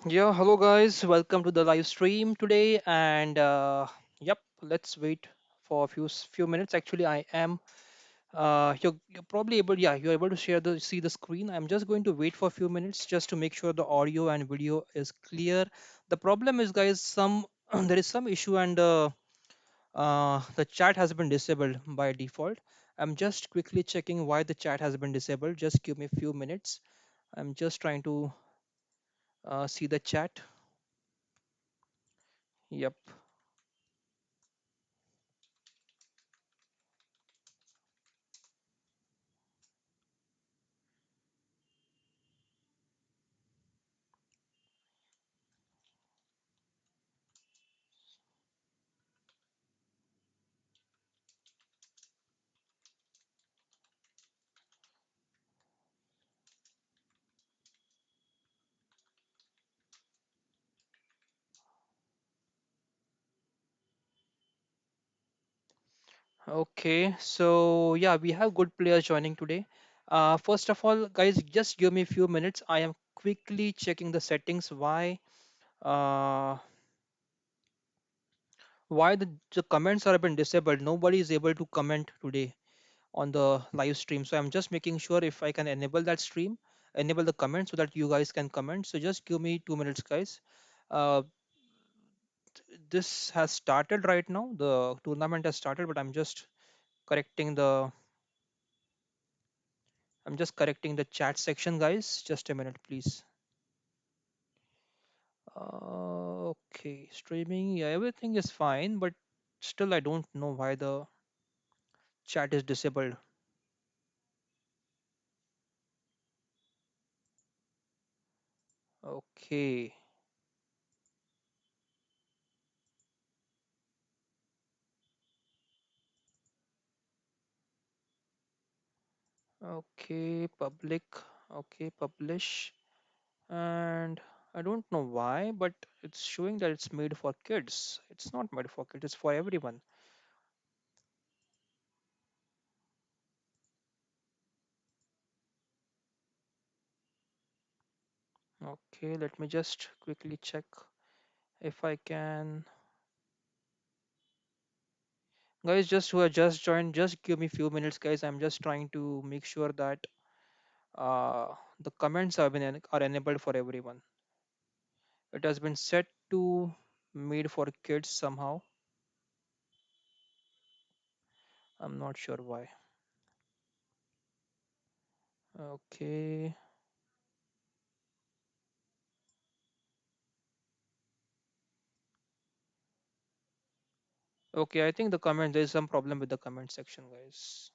Yeah, hello guys, welcome to the live stream today. And yep, let's wait for a few minutes. Actually, I am. You're probably able. Yeah, you're able to see the screen. I'm just going to wait for a few minutes just to make sure the audio and video is clear. The problem is, guys, some there is some issue and the chat has been disabled by default. I'm just quickly checking why the chat has been disabled. Just give me a few minutes. I'm just trying to see the chat. Yep. Okay, so yeah, we have good players joining today. First of all, guys, just give me a few minutes. I am quickly checking the settings. Uh, why the comments are been disabled? Nobody is able to comment today on the live stream. So I'm just making sure if I can enable that stream, enable the comments so that you guys can comment. So just give me 2 minutes, guys. Uh, this has started right now. The tournament has started, but correcting the I'm just correcting the chat section, guys. Just a minute, please. Okay, streaming, yeah, everything is fine, but still, I don't know why the chat is disabled. Okay, okay, public, okay, publish, and I don't know why, but it's showing that it's made for kids. It's not made for kids, it's for everyone. Okay, let me just quickly check if I can. Guys, just who have just joined, just give me few minutes, guys. I'm just trying to make sure that the comments are enabled for everyone. It has been set to made for kids somehow. I'm not sure why. Okay. Okay, I think there's some problem with the comment section, guys.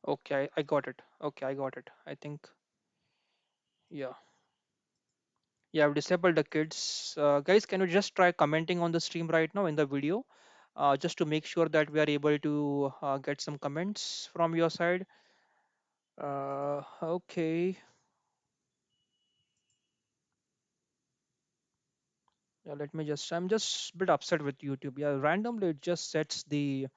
Okay, I got it. Okay, I got it. I think, yeah. Yeah, I've disabled the kids. Guys, can you just try commenting on the stream right now in the video? Just to make sure that we are able to get some comments from your side. Okay. Yeah, I'm just a bit upset with YouTube. Yeah, randomly it just sets the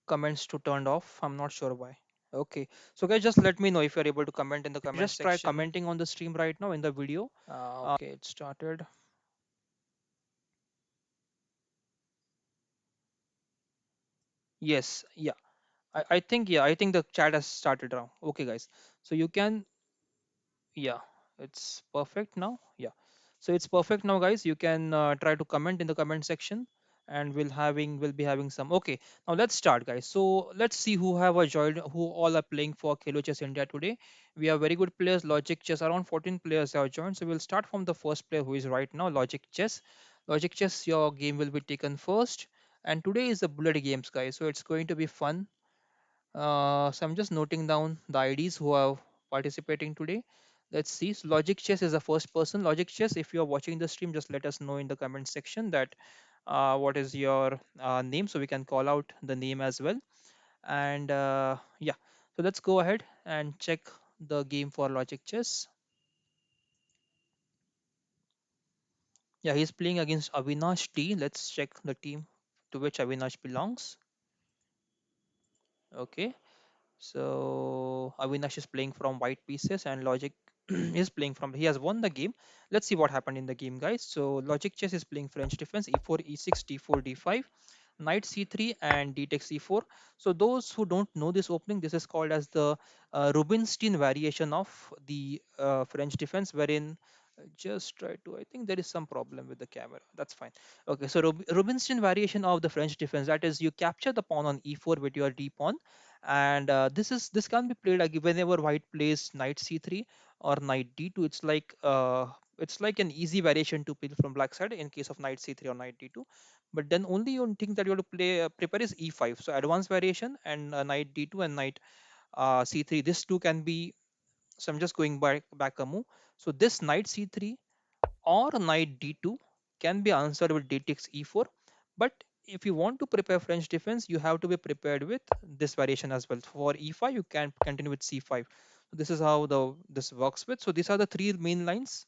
comments to turned off. I'm not sure why. Okay. So guys, just let me know if you're able to comment in the comment Just try section. commenting on the stream right now in the video. Okay, it started. Yes, yeah. I think the chat has started now. Okay, guys. So you can Yeah, it's perfect now. Yeah. So it's perfect now, guys. You can try to comment in the comment section, and we'll be having some. Okay, now let's start, guys. So let's see who all are playing for Khelo Chess India today. We have very good players. Logic Chess, around 14 players have joined. So we'll start from the first player who is right now, Logic Chess. Logic Chess, your game will be taken first. And today is the bullet games, guys. So it's going to be fun. So I'm just noting down the IDs who are participating today. Let's see. So Logic Chess is the first person. Logic Chess, if you're watching the stream, just let us know in the comment section that what is your name, so we can call out the name as well. And yeah, so let's go ahead and check the game for Logic Chess. Yeah, he's playing against Avinash T. Let's check the team to which Avinash belongs. Okay. So Avinash is playing from white pieces and Logic is playing from, he has won the game. Let's see what happened in the game, guys. So Logic Chess is playing French defense, e4, e6, d4, d5, knight c3 and d takes e4. So those who don't know this opening, this is called as the Rubinstein variation of the French defense, wherein just try to, I think there is some problem with the camera. That's fine. Okay, so Rubinstein variation of the French defense, that is you capture the pawn on e4 with your d pawn, and this can be played like whenever white plays knight c3 or knight d2. It's like an easy variation to play from black side in case of knight c3 or knight d2. But then only one thing that you have to play prepare is e5, so advanced variation, and knight d2 and knight c3, this two can be, so I'm just going back a move. So this knight c3 or knight d2 can be answered with d takes e4. But if you want to prepare French defense, you have to be prepared with this variation as well. For e5, you can continue with c5. So this is how this works with. So these are the three main lines.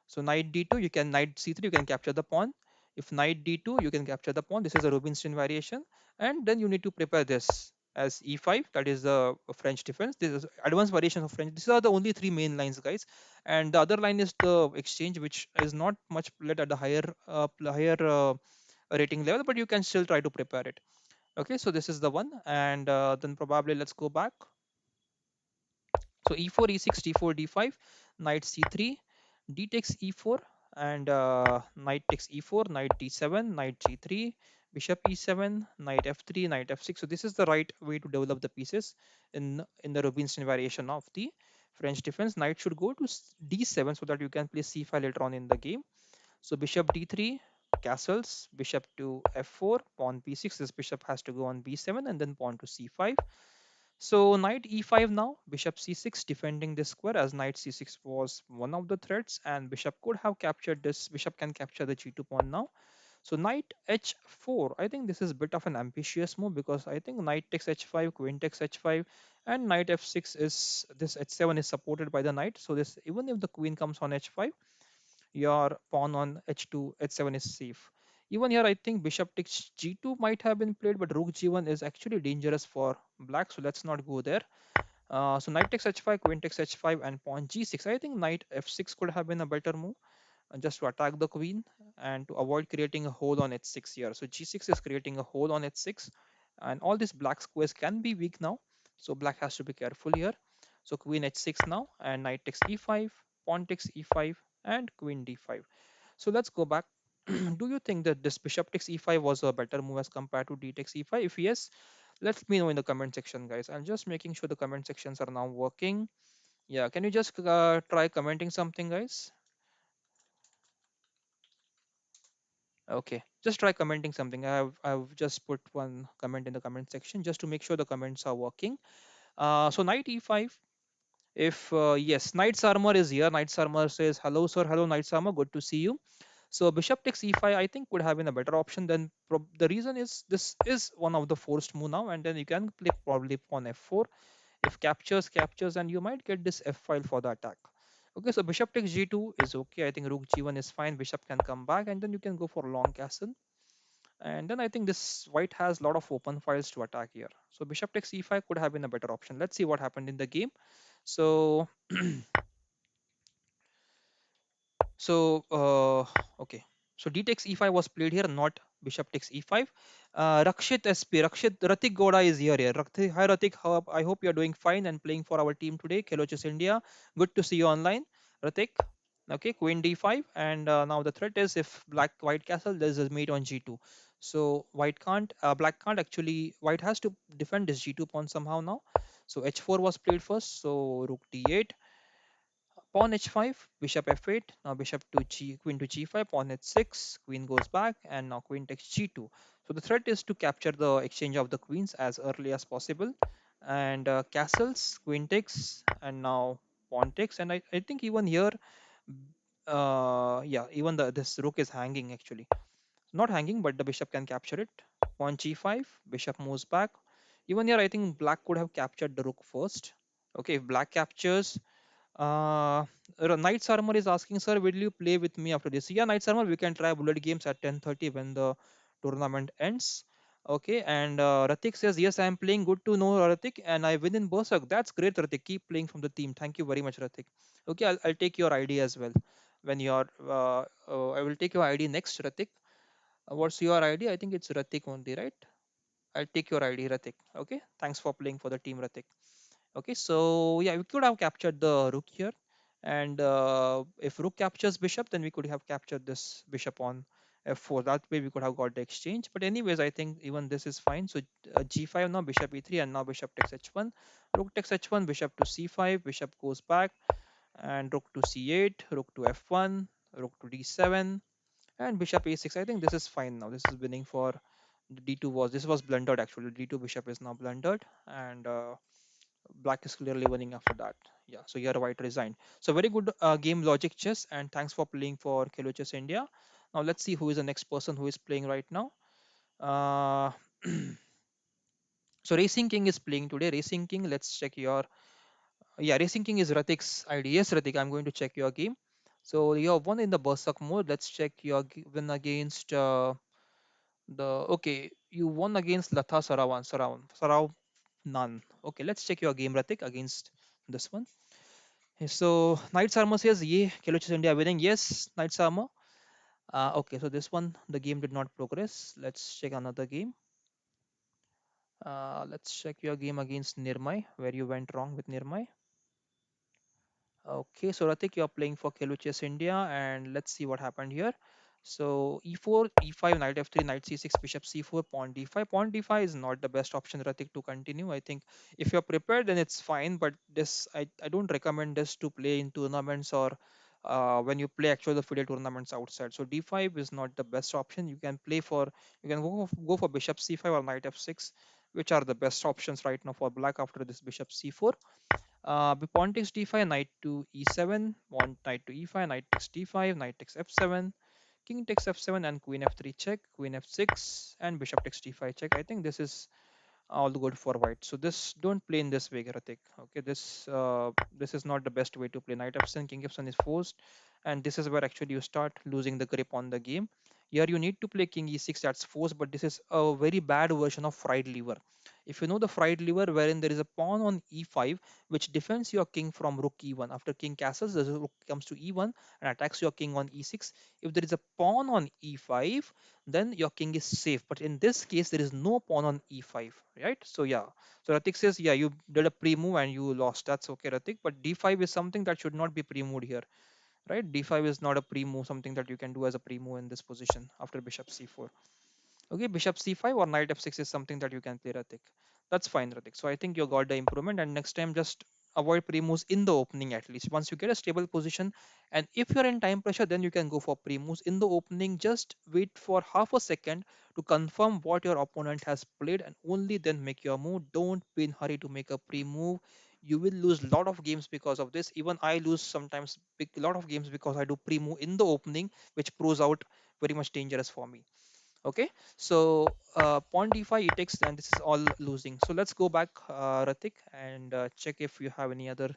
So knight d2, you can knight c3, you can capture the pawn. If knight d2, you can capture the pawn. This is a Rubinstein variation. And then you need to prepare this as e5, that is the French defense. This is advanced variation of French. These are the only three main lines, guys. And the other line is the exchange, which is not much played at the higher rating level, but you can still try to prepare it. Okay, so this is the one. And then probably let's go back. So e4, e6, d4, d5, knight c3, d takes e4, and knight takes e4, knight d7, knight g3, bishop e7, knight f3, knight f6. So this is the right way to develop the pieces in the Rubinstein variation of the French defense. Knight should go to d7 so that you can play c5 later on in the game. So bishop d3, castles, bishop to f4, pawn b6. This bishop has to go on b7 and then pawn to c5. So knight e5 now, bishop c6 defending this square, as knight c6 was one of the threats and bishop could have captured this. Bishop can capture the g2 pawn now. So knight h4, I think this is a bit of an ambitious move because I think knight takes h5, queen takes h5, and knight f6 is, this h7 is supported by the knight. So this, even if the queen comes on h5, your pawn on h2, h7 is safe. Even here, I think bishop takes g2 might have been played, but rook g1 is actually dangerous for black, so let's not go there. So knight takes h5, queen takes h5, and pawn g6. I think knight f6 could have been a better move, just to attack the queen and to avoid creating a hole on h6 here. So g6 is creating a hole on h6, and all these black squares can be weak now. So black has to be careful here. So queen h6 now, and knight takes e5, pawn takes e5, and queen d5. So let's go back. Do you think that this bishop takes e5 was a better move as compared to d takes e5? If yes, let me know in the comment section, guys. I'm just making sure the comment sections are now working. Yeah, can you just try commenting something, guys? Okay, just try commenting something. I've just put one comment in the comment section just to make sure the comments are working. So knight e5. If yes, knight's armor is here. Knight's armor says hello, sir. Hello, knight's armor. Good to see you. So bishop takes e5, I think, would have been a better option. Then the reason is this is one of the forced move now, and then you can play probably pawn f4. If captures, and you might get this f file for the attack. Okay, so bishop takes g2 is okay. I think rook g1 is fine. Bishop can come back, and then you can go for long castle. And then I think this white has a lot of open files to attack here. So bishop takes e5 could have been a better option. Let's see what happened in the game. So okay. So d takes e5 was played here, not bishop takes e5. Rakshit SP, Rakshit Ratik Goda is here. Hi Ratik, I hope you're doing fine and playing for our team today, Khelo India. Good to see you online, Ratik. Okay, queen d5, and now the threat is if black white castle, there's a mate on g2. So black can't actually, white has to defend this g2 pawn somehow now. So h4 was played first, so rook d8, pawn h5, bishop f8, now bishop to queen to g5, pawn h6, queen goes back, and now queen takes g2. So the threat is to capture the exchange of the queens as early as possible. And castles, queen takes, and now pawn takes, and I think even here, yeah, even this rook is hanging actually. Not hanging, but the bishop can capture it. Pawn g5, bishop moves back. Even here, I think black could have captured the rook first. Okay, if black captures, uh, Knight's Armor is asking, sir, will you play with me after this? Yeah, Knight's Armor, we can try bullet games at 10:30 when the tournament ends. Okay, and Ratik says, yes, I am playing. Good to know, Ratik, and I win in Berserk. That's great, Ratik. Keep playing from the team. Thank you very much, Ratik. Okay, I'll take your ID as well. When you're, I will take your ID next, Ratik. What's your ID? I think it's Ratik only, right? I'll take your ID, Ratik. Okay, thanks for playing for the team, Ratik. Okay, so yeah, we could have captured the rook here, and if rook captures bishop, then we could have captured this bishop on f4. That way, we could have got the exchange. But anyways, I think even this is fine. So g5 now, bishop e3, and now bishop takes h1. Rook takes h1, bishop to c5, bishop goes back, and rook to c8, rook to f1, rook to d7, and bishop a6. I think this is fine now. This is winning for the d2 was this was blundered actually. D2 bishop is now blundered, and black is clearly winning after that. Yeah, so here white resigned. So very good game logic chess, and thanks for playing for Khelo Chess India. Now let's see who is the next person who is playing right now. Uh, so Racing King is playing today. Racing King, let's check your. Yeah, Racing King is Ratik's ID. Yes, Ratik, I'm going to check your game. So you have won in the Berserk mode. Let's check your win against the. Okay, you won against Latha Saravan. None. Okay, let's check your game, Ratik, against this one. So Knight's Armor says, "Ye, Kelochis India winning." Yes, Knight's Armor. Okay, so this one the game did not progress. Let's check another game. Let's check your game against Nirmai, where you went wrong with Nirmai. Okay, so Ratik, you're playing for Keluches India, and let's see what happened here. So e4, e5, knight f3, knight c6, bishop c4, pawn d5. Pawn d5 is not the best option, Ratik, to continue. I think if you're prepared, then it's fine, but this I don't recommend this to play in tournaments or when you play actual the FIDE tournaments outside. So d5 is not the best option. You can go for bishop c5 or knight f6, which are the best options right now for black after this bishop c4. Pawn takes d5, knight to e7, pawn knight to e5, knight takes d5, knight takes f7, king takes f7, and queen f3 check, queen f6, and bishop takes d5 check. I think this is all good for white. So this don't play in this way, Ratik. Okay, this is not the best way to play. Knight f7, king f7 is forced, and this is where actually you start losing the grip on the game. Here you need to play king e6, that's forced, but this is a very bad version of fried lever. If you know the fried lever, wherein there is a pawn on e5 which defends your king from rook e1. After king castles, the rook comes to e1 and attacks your king on e6. If there is a pawn on e5, then your king is safe. But in this case, there is no pawn on e5, right? So yeah. So Ratik says, yeah, you did a pre-move and you lost. That's okay, Ratik. But d5 is something that should not be pre-moved here, right? D5 is not a pre-move, something that you can do as a pre-move in this position after bishop c4. Okay, bishop c5 or knight f6 is something that you can play, Ratik. That's fine, Ratik. So I think you got the improvement, and next time just avoid pre-moves in the opening at least. Once you get a stable position, and if you're in time pressure, then you can go for pre-moves. In the opening, just wait for half a second to confirm what your opponent has played, and only then make your move. Don't be in hurry to make a pre-move. You will lose a lot of games because of this. Even I lose sometimes a lot of games because I do pre-move in the opening, which proves out very much dangerous for me. Okay, so pawn d5 it takes, and this is all losing. So let's go back, Ratik, and check if you have any other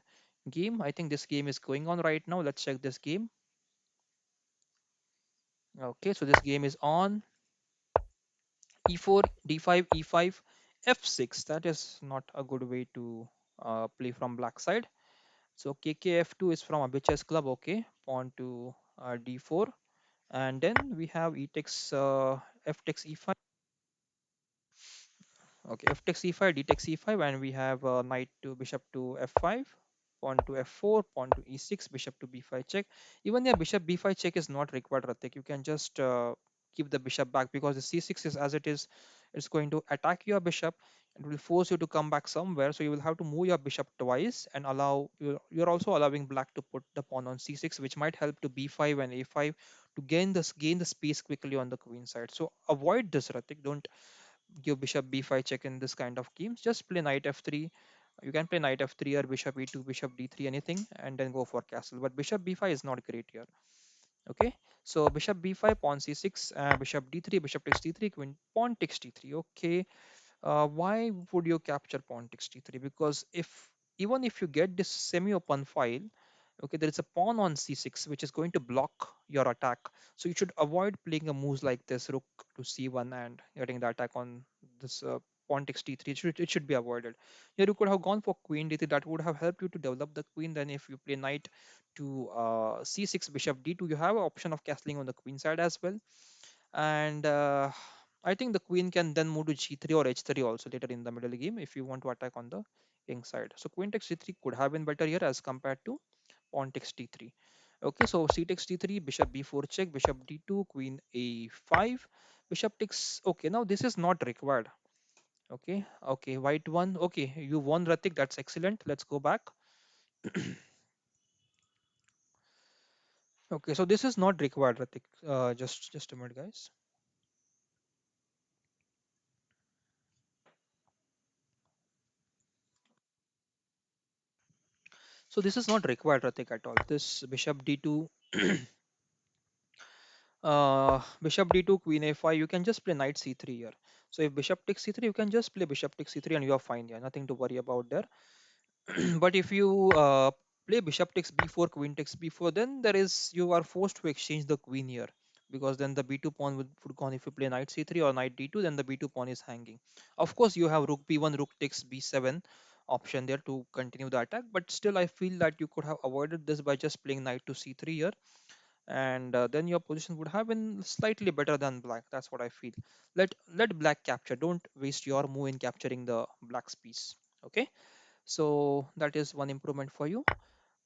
game. I think this game is going on right now. Let's check this game. Okay, so this game is on. E4, d5, e5, f6. That is not a good way to play from black side. So kkf2 is from Abichess Club. Okay, pawn to d4, and then we have e takes f takes e5. Okay, f takes e5, d takes e5, and we have knight to bishop to f5, pawn to f4, pawn to e6, bishop to b5 check. Even the bishop b5 check is not required, Ratik. You can just keep the bishop back because the c6 is as it is. It's going to attack your bishop and will force you to come back somewhere. So you will have to move your bishop twice and allow you're also allowing black to put the pawn on c6, which might help to b5 and a5 to gain the space quickly on the queen side. So avoid this, Ratik. Don't give bishop b5 check in this kind of games. Just play knight f3, You can play knight f3 or bishop e2, bishop d3, anything, and then go for castle. But bishop b5 is not great here. Okay, so bishop b5, pawn c6, bishop d3, bishop takes d3, queen pawn takes d3. Okay, why would you capture pawn takes d3? Because if even if you get this semi-open file, okay, there is a pawn on c6 which is going to block your attack. So you should avoid playing a moves like this, rook to c1 and getting the attack on this pawn takes d3. It should be avoided. Here you could have gone for queen d3. That would have helped you to develop the queen. Then if you play knight to c6, bishop d2, you have an option of castling on the queen side as well. And I think the queen can then move to g3 or h3 also later in the middle game if you want to attack on the king side. So queen takes g3 could have been better here as compared to pawn takes d3. Okay, so c takes d3, bishop b4 check, bishop d2, queen a5, bishop takes. Okay, now this is not required. Okay, okay, white one. Okay, you won, Ratik. That's excellent. Let's go back. Okay, so this is not required, Ratik. Just a minute, guys. So this is not required, Ratik, at all. This bishop d2, bishop d2, queen a5. You can just play knight c3 here. So if bishop takes c3, you can just play bishop takes c3, and you are fine. Yeah, nothing to worry about there. But if you play bishop takes b4, queen takes b4, then there is you are forced to exchange the queen here, because then the b2 pawn would gone. If you play knight c3 or knight d2, then the b2 pawn is hanging. Of course, you have rook b1, rook takes b7 option there to continue the attack, but still I feel that you could have avoided this by just playing knight to c3 here, and then your position would have been slightly better than black. That's what I feel. Let black capture. Don't waste your move in capturing the black's piece. Okay, so that is one improvement for you.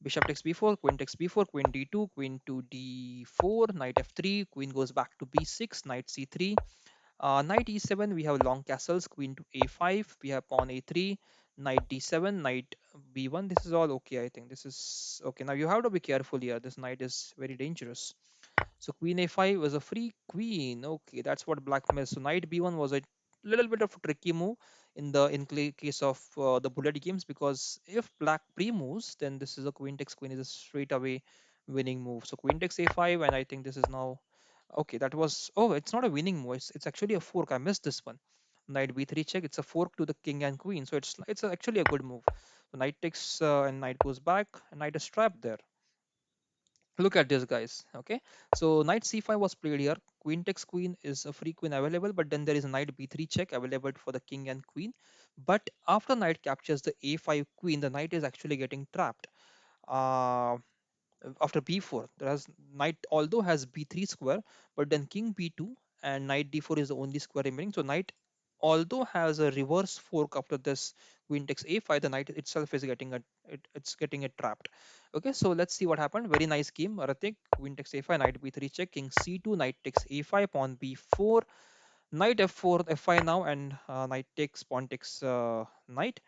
Bishop takes b4, queen takes b4, queen d2, queen to d4, knight f3, queen goes back to b6, knight c3, knight e7. We have long castles, queen to a5, we have pawn a3, knight d7, knight b1. This is all okay. I think this is okay. Now you have to be careful here. This knight is very dangerous. So queen a5 was a free queen. Okay, that's what black missed. So knight b1 was a little bit of a tricky move case of the bullet games, because if black pre-moves, then this is a queen takes queen is a straight away winning move. So queen takes a5, and I think this is now okay. That was, oh, it's not a winning move. It's actually a fork. I missed this one. Knight b3 check. It's a fork to the king and queen. So actually a good move. So knight takes and knight goes back, and knight is trapped there. Look at this, guys. Okay, so knight c5 was played here. Queen takes queen is a free queen available, but then there is a knight b3 check available for the king and queen. But after knight captures the a5 queen, the knight is actually getting trapped. uh, After b4, there has knight although has b3 square, but then king b2 and knight d4 is the only square remaining. So knight although has a reverse fork after this queen takes a5, the knight itself is getting it's getting it trapped. Okay, so let's see what happened. Very nice game, Aratik. Queen takes a5, knight b3 check, king c2, knight takes a5, pawn b4, knight f4, f5 now, and knight takes, pawn takes knight.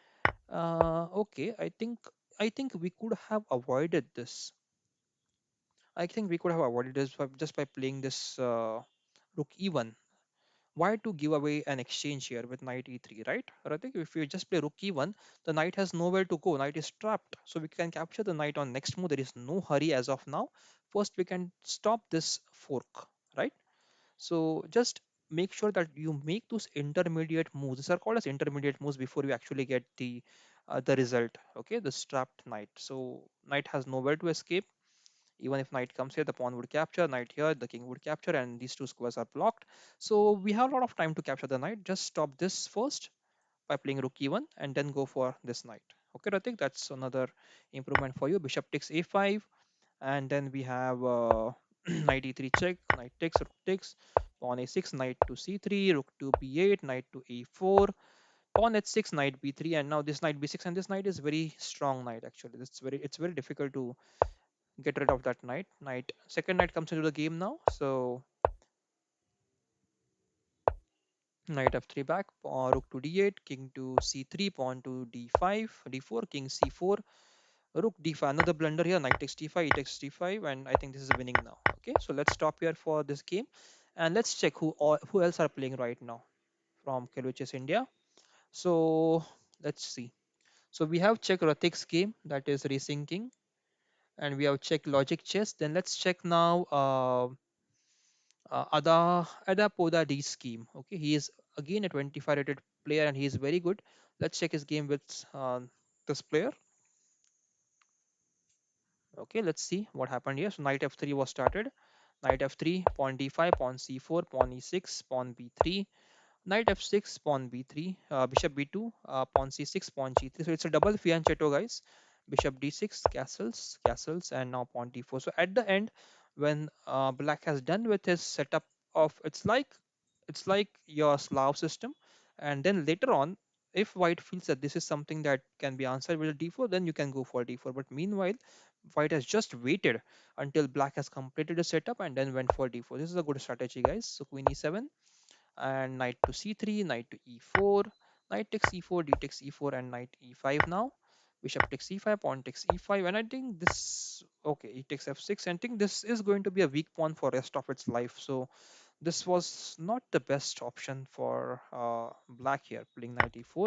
Okay, I think we could have avoided this. I think we could have avoided this just by playing this rook e1. Why to give away an exchange here with knight e3, right? But I think if you just play rook e1, the knight has nowhere to go. Knight is trapped. So we can capture the knight on next move. There is no hurry as of now. First, we can stop this fork, right? So just make sure that you make those intermediate moves. These are called as intermediate moves before you actually get the result. Okay, the trapped knight. So knight has nowhere to escape. Even if knight comes here, the pawn would capture, knight here, the king would capture, and these two squares are blocked. So we have a lot of time to capture the knight. Just stop this first by playing rook e1 and then go for this knight. Okay, Ratik, that's another improvement for you. Bishop takes a5, and then we have knight e3 check, knight takes, rook takes, pawn a6, knight to c3, rook to b8, knight to a4, pawn h6, knight b3, and now this knight b6, and this knight is very strong knight actually. It's very difficult to get rid of that knight. Second knight comes into the game now. So knight f3 back, rook to d8, king to c3, pawn to d5, d4, king c4, rook d5. Another blunder here. Knight takes d5, e takes d5, and I think this is winning now. Okay, so let's stop here for this game, and let's check who else are playing right now from Khelo India. So let's see. So we have checked Ratik's game, that is Racing King, and we have checked Logic Chess. Then let's check now Adapoda D scheme. Okay, he is again a 25 rated player and he is very good. Let's check his game with this player. Okay, let's see what happened here. So knight f3 was started. Knight f3, pawn d5, pawn c4, pawn e6, pawn b3, knight f6, pawn b3, bishop b2, pawn c6, pawn g3. So it's a double fianchetto, guys. Bishop d6, castles, castles, and now pawn d4. So at the end, when black has done with his setup of, it's like your Slav system, and then later on, if white feels that this is something that can be answered with a d4, then you can go for d4. But meanwhile, white has just waited until black has completed the setup and then went for d4. This is a good strategy, guys. So queen e7 and knight to c3, knight to e4, knight takes e4, d takes e4, and knight e5 now. Bishop takes e5, pawn takes e5, and I think this, okay, he takes f6, and I think this is going to be a weak pawn for rest of its life. So this was not the best option for black here, playing knight e4.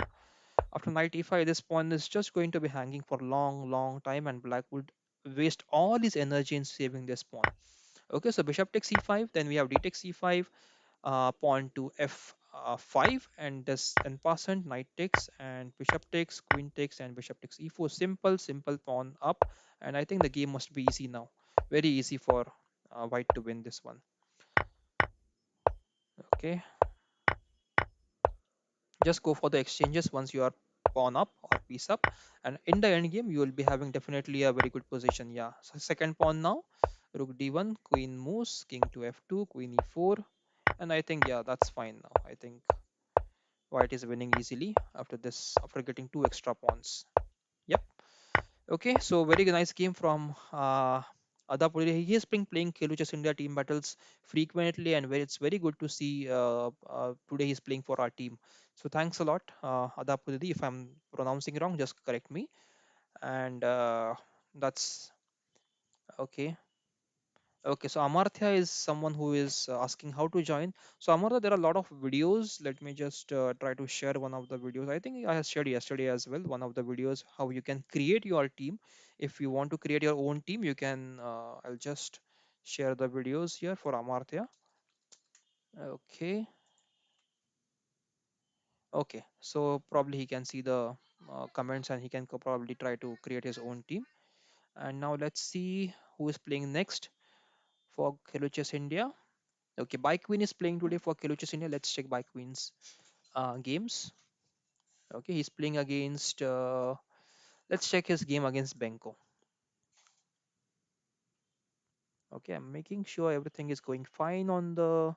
After knight e5, this pawn is just going to be hanging for long, long time, and black would waste all his energy in saving this pawn. Okay, so bishop takes e5, then we have d takes e5, pawn to f5, and this en passant knight takes and bishop takes, queen takes, and bishop takes e4. Simple, simple pawn up, and I think the game must be easy now. Very easy for white to win this one. Okay, just go for the exchanges once you are pawn up or piece up, and in the end game you will be having definitely a very good position. Yeah, so second pawn now, rook d1, queen moves, king to f2, queen e4, and I think, yeah, that's fine now. I think white is winning easily after this, after getting two extra pawns. Yep. Okay, so very nice game from Adapuri. He has been playing Khelo Chess India team battles frequently, and it's very good to see today he's playing for our team. So thanks a lot, Adapuri. If I'm pronouncing wrong, just correct me. And that's okay. Okay, so Amartya is someone who is asking how to join. So Amartya, there are a lot of videos. Let me just try to share one of the videos. I think I have shared yesterday as well. One of the videos how you can create your team. If you want to create your own team, you can. I'll just share the videos here for Amartya. Okay, okay. So probably he can see the comments and he can probably try to create his own team. And now let's see who is playing next for Khelo Chess India. Okay, By Queen is playing today for Keluchis India. Let's check By Queen's games. Okay, he's playing against. Let's check his game against Benko. Okay, I'm making sure everything is going fine on the.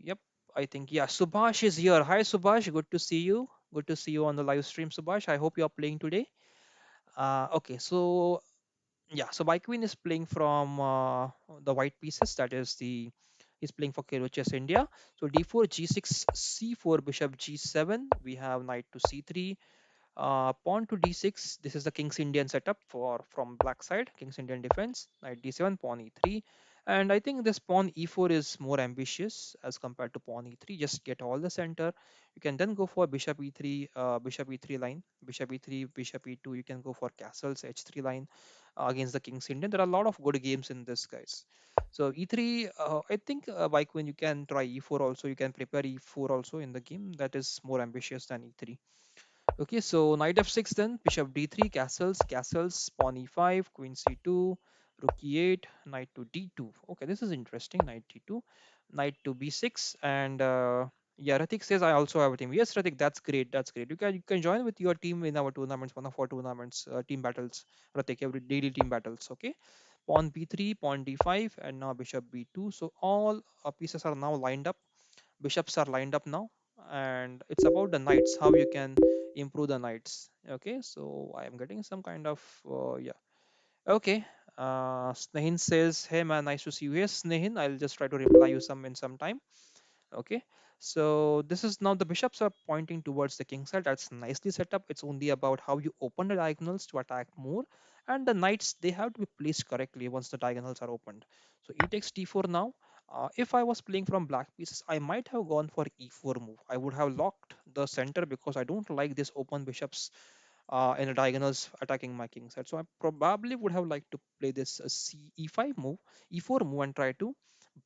Yep, I think, yeah. Subhash is here. Hi, Subhash. Good to see you. Good to see you on the live stream, Subhash. I hope you are playing today. Okay, so yeah, so By Queen is playing from the white pieces. That is the. He's playing for Keluchis India. So d4, g6, c4, bishop g7. We have knight to c3. Pawn to d6. This is the King's Indian setup for from black side. King's Indian defense. Knight d7, pawn e3. And I think this pawn e4 is more ambitious as compared to pawn e3. Just get all the center. You can then go for bishop e3, bishop e3 line, bishop e3, bishop e2. You can go for castles h3 line against the King's Indian. There are a lot of good games in this, guys. So e3, I think by queen you can try e4 also. You can prepare e4 also in the game. That is more ambitious than e3. Okay, so knight f6, then bishop d3, castles, castles, pawn e5, queen c2, rook e8, knight to d2. Okay, this is interesting. Knight d2, knight to b6, and yeah, Ratik says I also have a team. Yes, Ratik, that's great. That's great. You can join with your team in our tournaments, one of our tournaments, team battles. Ratik, every daily team battles. Okay, pawn b3, pawn d5, and now bishop b2. So all pieces are now lined up, bishops are lined up now, and it's about the knights, how you can improve the knights. Okay, so I am getting some kind of yeah. Okay, Snehin says, hey man, nice to see you. Yes, Snehin, I'll just try to reply you some in some time. Okay, so this is now the bishops are pointing towards the king side. That's nicely set up. It's only about how you open the diagonals to attack more, and the knights, they have to be placed correctly once the diagonals are opened. So e takes d4 now. If I was playing from black pieces, I might have gone for e4 move. I would have locked the center because I don't like this open bishops in the diagonals attacking my king side. So I probably would have liked to play this e5 move, e4 move, and try to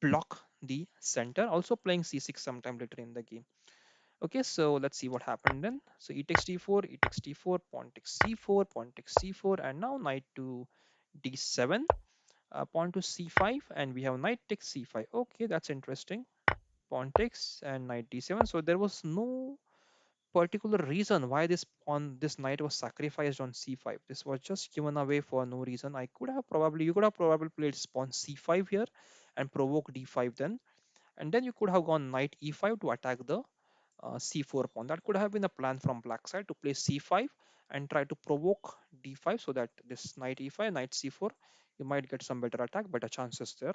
block the center. Also playing c6 sometime later in the game. Okay, so let's see what happened then. So e takes d4, e takes d4, pawn takes c4, pawn takes c4, and now knight to d7, pawn to c5, and we have knight takes c5. Okay, that's interesting. Pawn takes and knight d7. So there was no particular reason why this knight was sacrificed on c5. This was just given away for no reason. You could have probably played pawn c5 here and provoke d5 then, and then you could have gone knight e5 to attack the c4 pawn. That could have been a plan from black side to play c5 and try to provoke d5 so that this knight e5, knight c4, you might get some better attack, better chances there.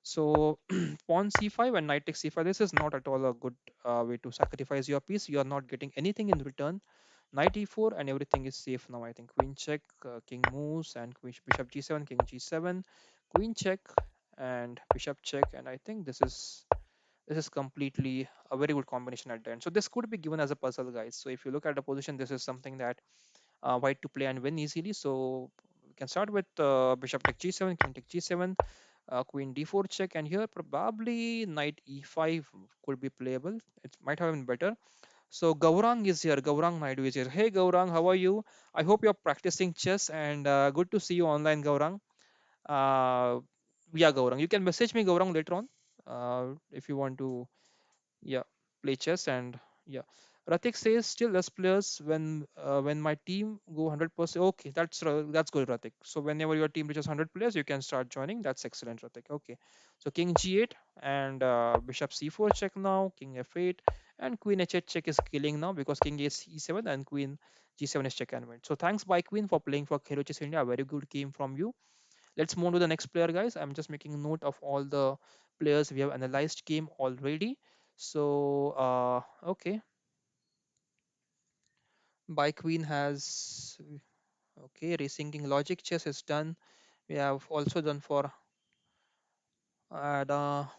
So pawn c5 and knight takes c5. This is not at all a good way to sacrifice your piece. You are not getting anything in return. Knight e4 and everything is safe now. I think queen check, king moves, and bishop g7, king g7, queen check, and bishop check. And I think this is completely a very good combination at the end. So this could be given as a puzzle, guys. So if you look at the position, this is something that white to play and win easily. So we can start with bishop take g7, king take g7, queen d4 check, and here probably knight e5 could be playable. It might have been better. So Gaurang is here. Gaurang Naidu is here. Hey Gaurang, how are you? I hope you're practicing chess, and good to see you online, Gaurang. Uh, yeah, Gaurang, you can message me, Gaurang, later on if you want to, yeah, play chess. And yeah, Ratik says still less players when my team go 100%. Okay, that's good, Ratik. So whenever your team reaches 100 players, you can start joining. That's excellent, Ratik. Okay, so king g8 and bishop c4 check now, king f8, and queen h8 check is killing now because king is e7 and queen g7 is check and win. So thanks by queen for playing for Khelo Chess India. A very good game from you. Let's move to the next player, guys. I'm just making note of all the players we have analyzed game already. So okay, by queen has, okay, racing king logic chess is done. We have also done for Ada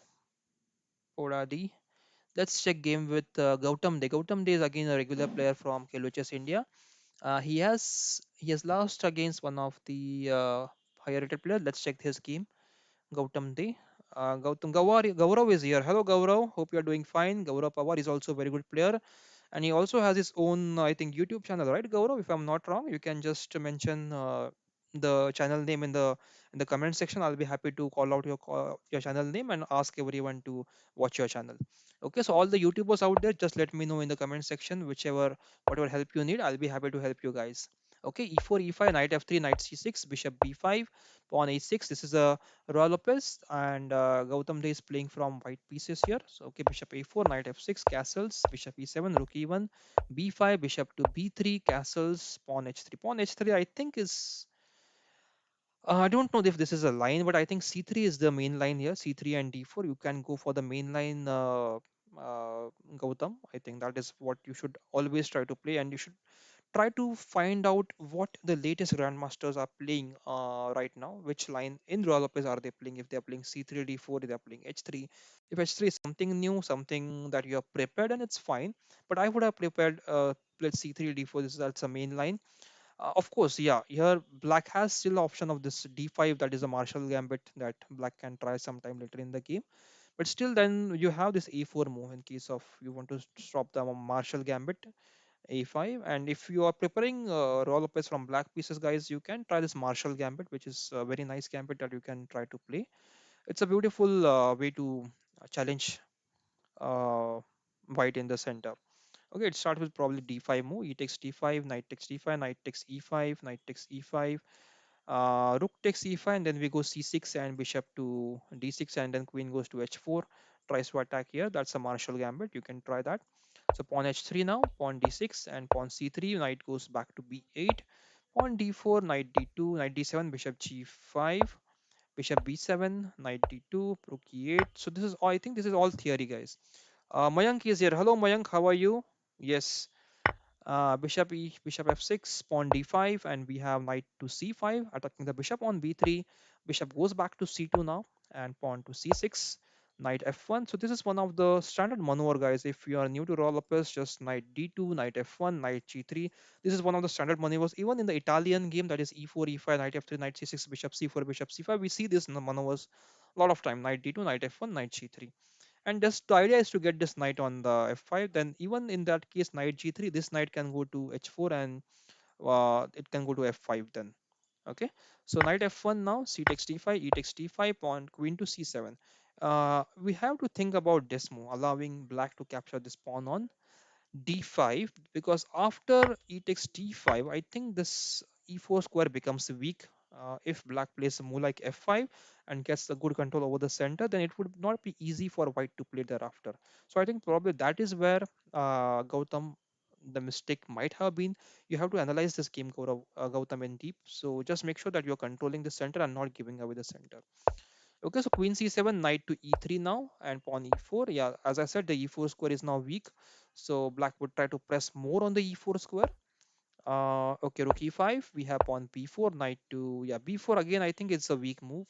Podadi. Let's check game with Gautam De. Gautam De is again a regular player from Khelo Chess India. He has lost against one of the higher rated players. Let's check his game. Gautam De. Gaurav is here. Hello, Gaurav. Hope you are doing fine. Gaurav Pawar is also a very good player, and he also has his own, I think, YouTube channel, right, Gaurav? If I'm not wrong, you can just mention the channel name in the comment section. I'll be happy to call out your channel name and ask everyone to watch your channel. Okay, so all the YouTubers out there, just let me know in the comment section, whatever help you need. I'll be happy to help you guys. Okay, e4, e5, knight f3, knight c6, bishop b5, pawn a6. This is a Roy Lopez, and Gautam Dey is playing from white pieces here. So okay, bishop a4, knight f6, castles, bishop e7, rook e1, b5, bishop to b3, castles, pawn h3. Pawn h3, I think is, I don't know if this is a line, but I think c3 is the main line here. c3 and d4. You can go for the main line, Gautam. I think that is what you should always try to play, and you should try to find out what the latest grandmasters are playing right now. Which line in Royal Lopez are they playing? If they are playing c3 d4, if they are playing h3. If h3 is something new, something that you have prepared, and it's fine. But I would have prepared played c3 d4. That's a main line. Of course, yeah. Here black has still option of this d5, that is a Marshall gambit that black can try sometime later in the game. But still, then you have this a4 move in case of you want to stop the Marshall gambit a5. And if you are preparing Royal Lopez from black pieces, guys, you can try this Marshall gambit, which is a very nice gambit that you can try to play. It's a beautiful way to challenge uh, white in the center. Okay, it starts with probably d5 move. E takes d5, knight takes d5, knight takes e5, knight takes e5, rook takes e5, and then we go c6 and bishop to d6, and then queen goes to h4. Tries to attack here. That's a Marshall gambit. You can try that. So pawn h3 now, pawn d6, and pawn c3. Knight goes back to b8. Pawn d4, knight d2, knight d7, bishop g5, bishop b7, knight d2, rook e8. So this is all. I think this is all theory, guys. Mayank is here. Hello, Mayank. How are you? Yes. Bishop f6, pawn d5, and we have knight to c5, attacking the bishop on b3. Bishop goes back to c2 now, and pawn to c6. knight f1. So this is one of the standard maneuver, guys. If you are new to roll up, just knight d2, knight f1, knight g3. This is one of the standard maneuvers. Even in the Italian game, that is e4, e5, knight f3, knight c6, bishop c4, bishop c5, we see these maneuvers a lot of time. Knight d2, knight f1, knight g3. And just the idea is to get this knight on the f5. Then even in that case, knight g3, this knight can go to h4 and it can go to f5 then. Okay, so knight f1 now, c takes d5, e takes d5, pawn queen to c7. We have to think about this move, allowing black to capture this pawn on d5, because after e takes d5, I think this e4 square becomes weak. If black plays a move like f5 and gets the good control over the center, then it would not be easy for white to play thereafter. So I think probably that is where Gautam, the mistake might have been. You have to analyze this game, Gautam, in deep. So just make sure that you're controlling the center and not giving away the center. Okay, so queen c7, knight to e3 now, and pawn e4. Yeah, as I said, the e4 square is now weak, so black would try to press more on the e4 square. Okay, rook e5. We have pawn b4, knight to, yeah, b4 again. I think it's a weak move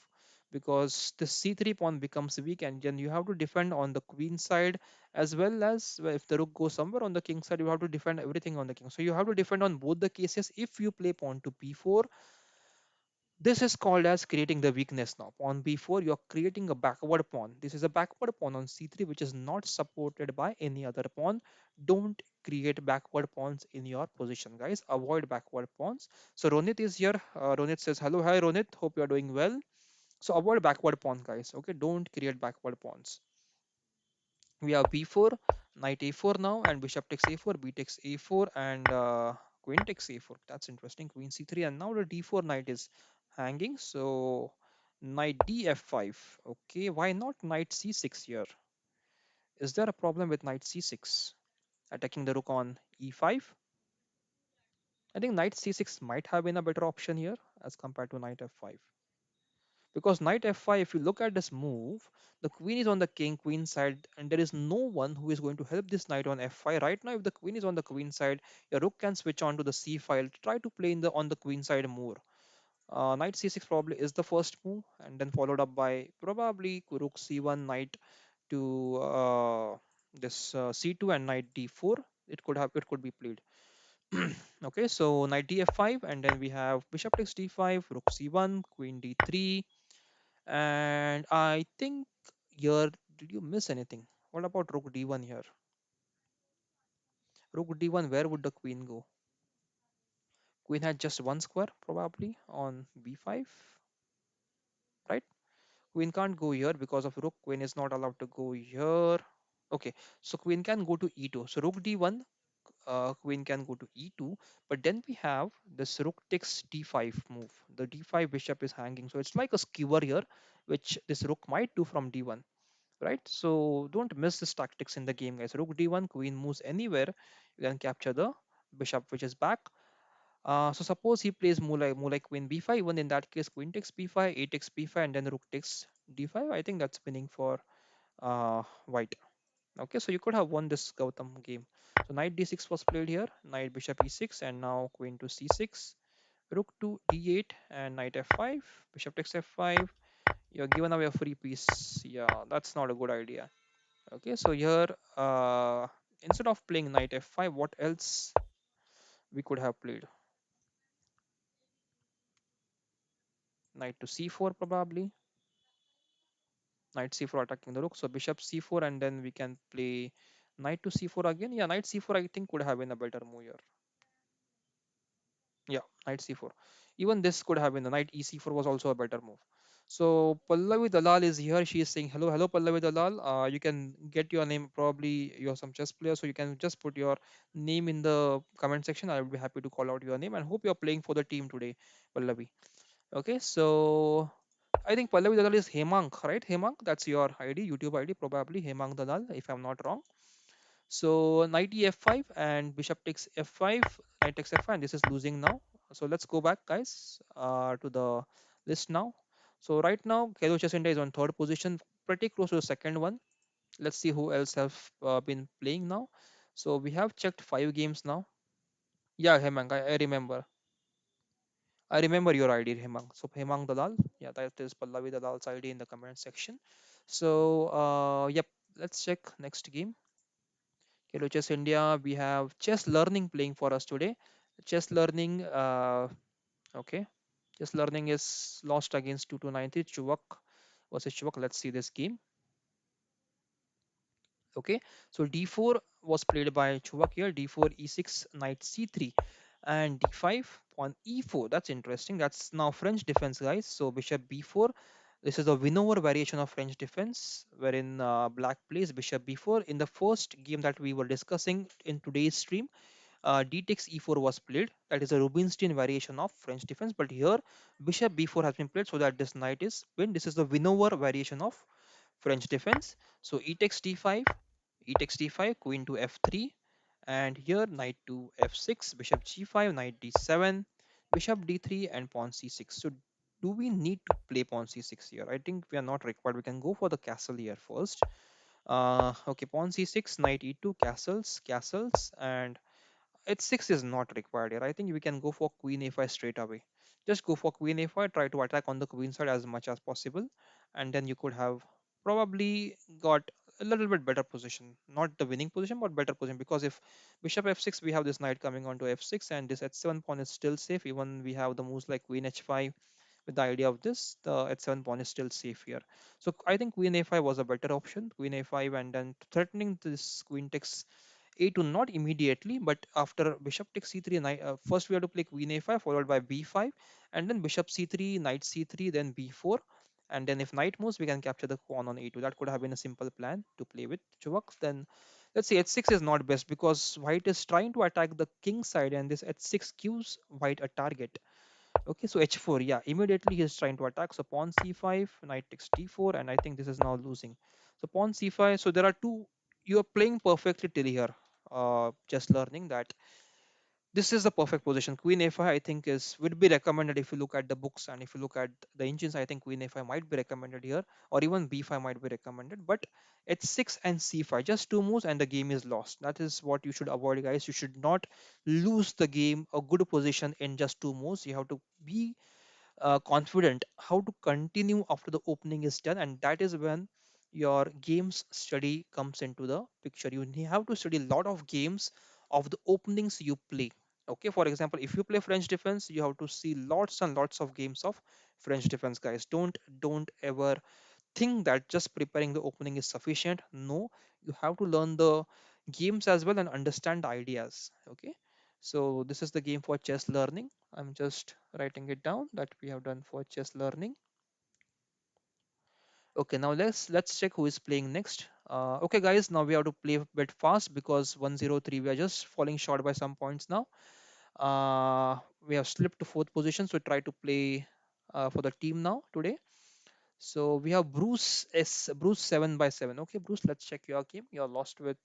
because the c3 pawn becomes weak, and then you have to defend on the queen side as well as, well, if the rook goes somewhere on the king side, you have to defend everything on the king. So you have to defend on both the cases. If you play pawn to b4, this is called as creating the weakness now. Pawn b4, you're creating a backward pawn. This is a backward pawn on c3, which is not supported by any other pawn. Don't create backward pawns in your position, guys. Avoid backward pawns. So Ronit is here. Ronit says, hello, hi Ronit. Hope you're doing well. So avoid backward pawn, guys. Okay, don't create backward pawns. We have b4, knight a4 now, and bishop takes a4, b takes a4, and queen takes a4. That's interesting. Queen c3, and now the d4 knight is hanging. So knight df5. Okay, why not knight c6 here? Is there a problem with knight c6 attacking the rook on e5? I think knight c6 might have been a better option here as compared to knight f5. Because knight f5, if you look at this move, the queen is on the king queen side, and there is no one who is going to help this knight on f5 right now. If the queen is on the queen side, your rook can switch on to the c file, try to play in the on the queen side more. Knight c6 probably is the first move, and then followed up by probably rook c1, knight to this c2, and knight d4. It could be played. Okay, so knight df5, and then we have bishop takes d5, rook c1, queen d3, and I think here, did you miss anything? What about rook d1 here? Rook d1, where would the queen go? Queen had just one square probably on b5, right? Queen can't go here because of rook. Queen is not allowed to go here. Okay, so queen can go to e2. So rook d1, queen can go to e2, but then we have this rook takes d5 move. The d5 bishop is hanging, so it's like a skewer here, which this rook might do from d1. Right? So don't miss this tactics in the game, guys. Rook d1, queen moves anywhere, you can capture the bishop, which is back. So suppose he plays more like queen b5. Even in that case, queen takes b5, a takes b5, and then rook takes d5. I think that's winning for white. Okay, so you could have won this Gautam game. So knight d6 was played here, knight bishop e6, and now queen to c6, rook to d8, and knight f5, bishop takes f5. You're given away a free piece. Yeah, that's not a good idea. Okay, so here, instead of playing knight f5, what else we could have played? Knight to c4 probably. Knight c4 attacking the rook. So bishop c4, and then we can play knight to c4 again. Yeah, knight c4 I think could have been a better move here. Yeah, knight c4. Even this could have been the knight ec4 was also a better move. So Pallavi Dalal is here. She is saying hello, hello Pallavi Dalal. You can get your name. Probably you're some chess player, so you can just put your name in the comment section. I will be happy to call out your name and hope you're playing for the team today, Pallavi. Okay, so I think Pallavi Dalal is Hemang, right? Hemang, that's your ID, YouTube ID, probably Hemang Dalal, if I'm not wrong. So knight e5 and bishop takes f5, knight takes f5, and this is losing now. So let's go back, guys, to the list now. So right now, Khelo Chess India is on third position, pretty close to the second one. Let's see who else have been playing now. So we have checked 5 games now. Yeah, Hemang, I remember. I remember your ID, Hemang. So Hemang Dalal, yeah, that is Pallavi Dalal's ID in the comment section. So yep, let's check next game. Hello Chess India, we have Chess Learning playing for us today. Chess Learning, okay. Chess Learning is lost against 2293 Chuvak versus Chuvak. Let's see this game. Okay, so d4 was played by Chuvak here. D4, e6, knight c3, and d5 on e4. That's interesting. That's now French defense, guys. So bishop b4. This is a win-over variation of French defense, wherein black plays bishop b4. In the first game that we were discussing in today's stream, d takes e4 was played. That is a Rubinstein variation of French defense. But here, bishop b4 has been played so that this knight is win. This is the win-over variation of French defense. So e takes d5, e takes d5, queen to f3, and here knight to f6, bishop g5, knight d7, bishop d3, and pawn c6. So do we need to play pawn c6 here? I think we are not required. We can go for the castle here first. Okay, pawn c6, knight e2, castles, castles, and h6 is not required here. I think we can go for queen a5 straight away. Just go for queen a5, try to attack on the queen side as much as possible, and then you could have probably got a little bit better position. Not the winning position, but better position. Because if bishop f6, we have this knight coming onto f6, and this h7 pawn is still safe. Even we have the moves like queen h5. With the idea of this, the h7 pawn is still safe here. So I think queen a5 was a better option. Queen a5, and then threatening this queen takes a2, not immediately, but after bishop takes c3, first we have to play queen a5 followed by b5, and then bishop c3, knight c3, then b4, and then if knight moves, we can capture the pawn on a2. That could have been a simple plan to play with Chuvak. Then let's say h6 is not best because white is trying to attack the king side, and this h6 gives white a target. Okay, so h4, yeah, immediately he's trying to attack. So pawn c5, knight takes d4, and I think this is now losing. So pawn c5. So there are two. You are playing perfectly till here. Just learning that this is the perfect position. Queen a5, I think, is would be recommended if you look at the books and if you look at the engines. I think queen a5 might be recommended here, or even b5 might be recommended. But h6 and c5, just two moves, and the game is lost. That is what you should avoid, guys. You should not lose the game, a good position in just two moves. You have to be confident how to continue after the opening is done, and that is when your games study comes into the picture. You have to study a lot of games of the openings you play. Okay, for example, if you play French defense, you have to see lots and lots of games of French defense, guys. Don't ever think that just preparing the opening is sufficient. No, you have to learn the games as well and understand the ideas. Okay, so this is the game for chess learning. I'm just writing it down that we have done for chess learning. Okay, now let's check who is playing next. Okay, guys, now we have to play a bit fast because 103 we are just falling short by some points now. We have slipped to fourth position, so try to play for the team now today. So we have Bruce 7 by 7. Okay, Bruce, let's check your game. You're lost with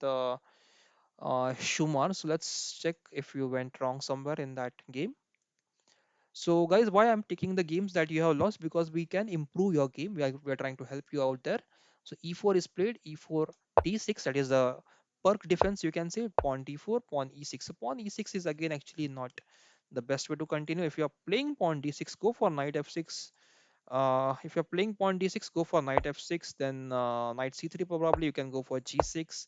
Shumar. So let's check if you went wrong somewhere in that game. So guys, why I'm taking the games that you have lost, because we can improve your game. We are trying to help you out there. So e4 is played, e4 d6. That is the perk defense. You can say pawn d4, pawn e6. So pawn e6 is again actually not the best way to continue. If you are playing pawn d6, go for knight f6. If you're playing pawn d6, go for knight f6, then knight c3 probably. You can go for g6,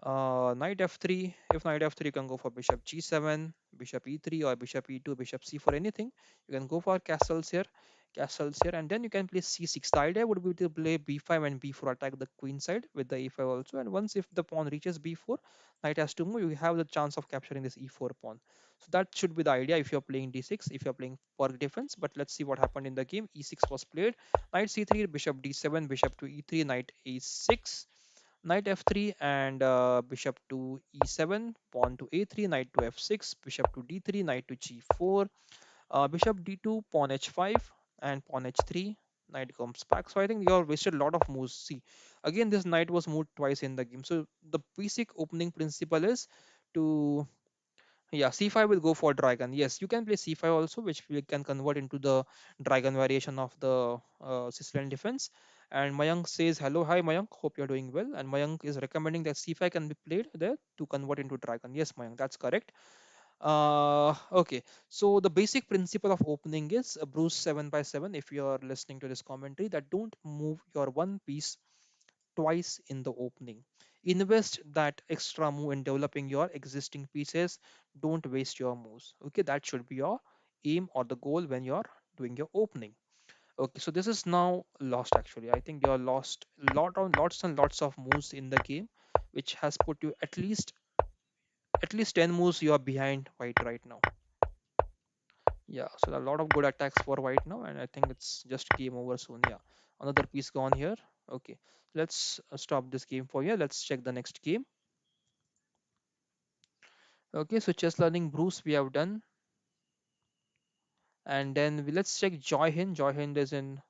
knight f3. If knight f3, you can go for bishop g7, bishop e3, or bishop e2, bishop c4, anything. You can go for castles here, and then you can play c6. The idea would be to play b5 and b4, attack the queen side with the e5 also. And once if the pawn reaches b4, knight has to move, you have the chance of capturing this e4 pawn. So that should be the idea if you're playing d6, if you're playing for defense. But let's see what happened in the game. e6 was played, knight c3, bishop d7, bishop to e3, knight a6, knight f3, and bishop to e7, pawn to a3, knight to f6, bishop to d3, knight to g4, bishop d2, pawn h5, and pawn h3. Knight comes back. So I think you have wasted a lot of moves. See, again, this knight was moved twice in the game. So the basic opening principle is to, yeah, c5 will go for dragon. Yes, you can play c5 also, which we can convert into the dragon variation of the Sicilian defense. And Mayank says, hello, hi Mayank, hope you're doing well. And Mayank is recommending that c5 can be played there to convert into dragon. Yes, Mayank, that's correct. Okay, so the basic principle of opening is a bruise 7 by 7. If you are listening to this commentary, that don't move your one piece twice in the opening. Invest that extra move in developing your existing pieces. Don't waste your moves. Okay, that should be your aim or the goal when you're doing your opening. Okay, so this is now lost actually. I think you're lost lots and lots of moves in the game, which has put you at least 10 moves you are behind white right now. Yeah, so there are a lot of good attacks for white now, and I think it's just game over soon. Yeah, another piece gone here. Okay, let's stop this game for you. Let's check the next game. Okay, so chess learning Bruce we have done, and then let's check Joy Hind. Joy Hind is in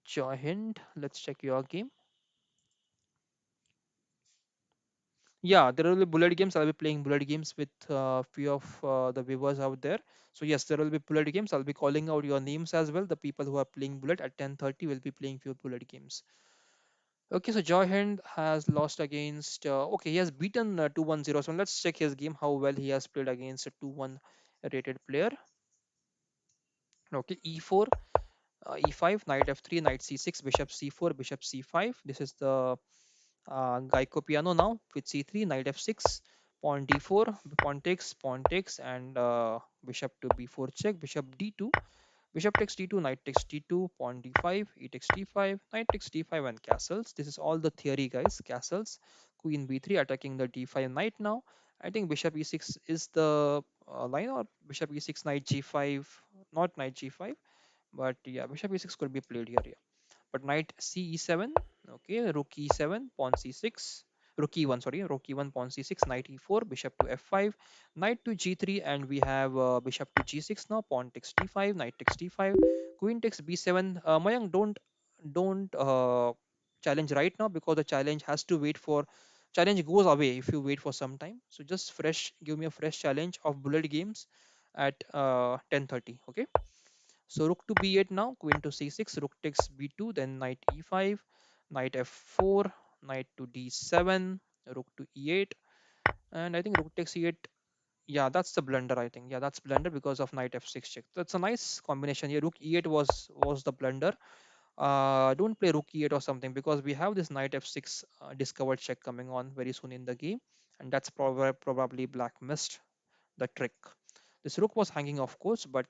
Joy Hind. Let's check your game. Yeah, there will be bullet games. I'll be playing bullet games with few of the viewers out there. So yes, there will be bullet games. I'll be calling out your names as well. The people who are playing bullet at 10:30 will be playing few bullet games. Okay, so Joy Hand has lost against. Okay, he has beaten 2-1-0. So let's check his game, how well he has played against a 2-1 rated player. Okay, e4, e5, knight f3, knight c6, bishop c4, bishop c5. This is the Geico piano now with c3, knight f6, pawn d4, pawn takes, and bishop to b4 check, bishop d2. Bishop takes d2, knight takes d2, pawn d5, e takes d5, knight takes d5, and castles. This is all the theory, guys. Castles. Queen b3 attacking the d5 knight now. I think bishop e6 is the line, or bishop e6, knight g5, not knight g5, but yeah, bishop e6 could be played here. Yeah, but knight c e7. Okay, rook e7, pawn c6, rook e1, sorry, rook e1, pawn c6, knight e4, bishop to f5, knight to g3, and we have bishop to g6 now, pawn takes d5, knight takes d5, queen takes b7. Mayank, don't challenge right now, because the challenge has to wait for challenge goes away if you wait for some time. So just fresh, give me a fresh challenge of bullet games at 10:30. Okay, so rook to b8 now, queen to c6, rook takes b2, then knight e5, knight f4, knight to d7, rook to e8, and I think rook takes e8. Yeah, that's the blunder. I think. Yeah, that's blunder because of knight f6 check. That's a nice combination here. Rook e8 was the blunder. Don't play rook e8 or something, because we have this knight f6 discovered check coming on very soon in the game, and that's probably black missed the trick. This rook was hanging, of course, but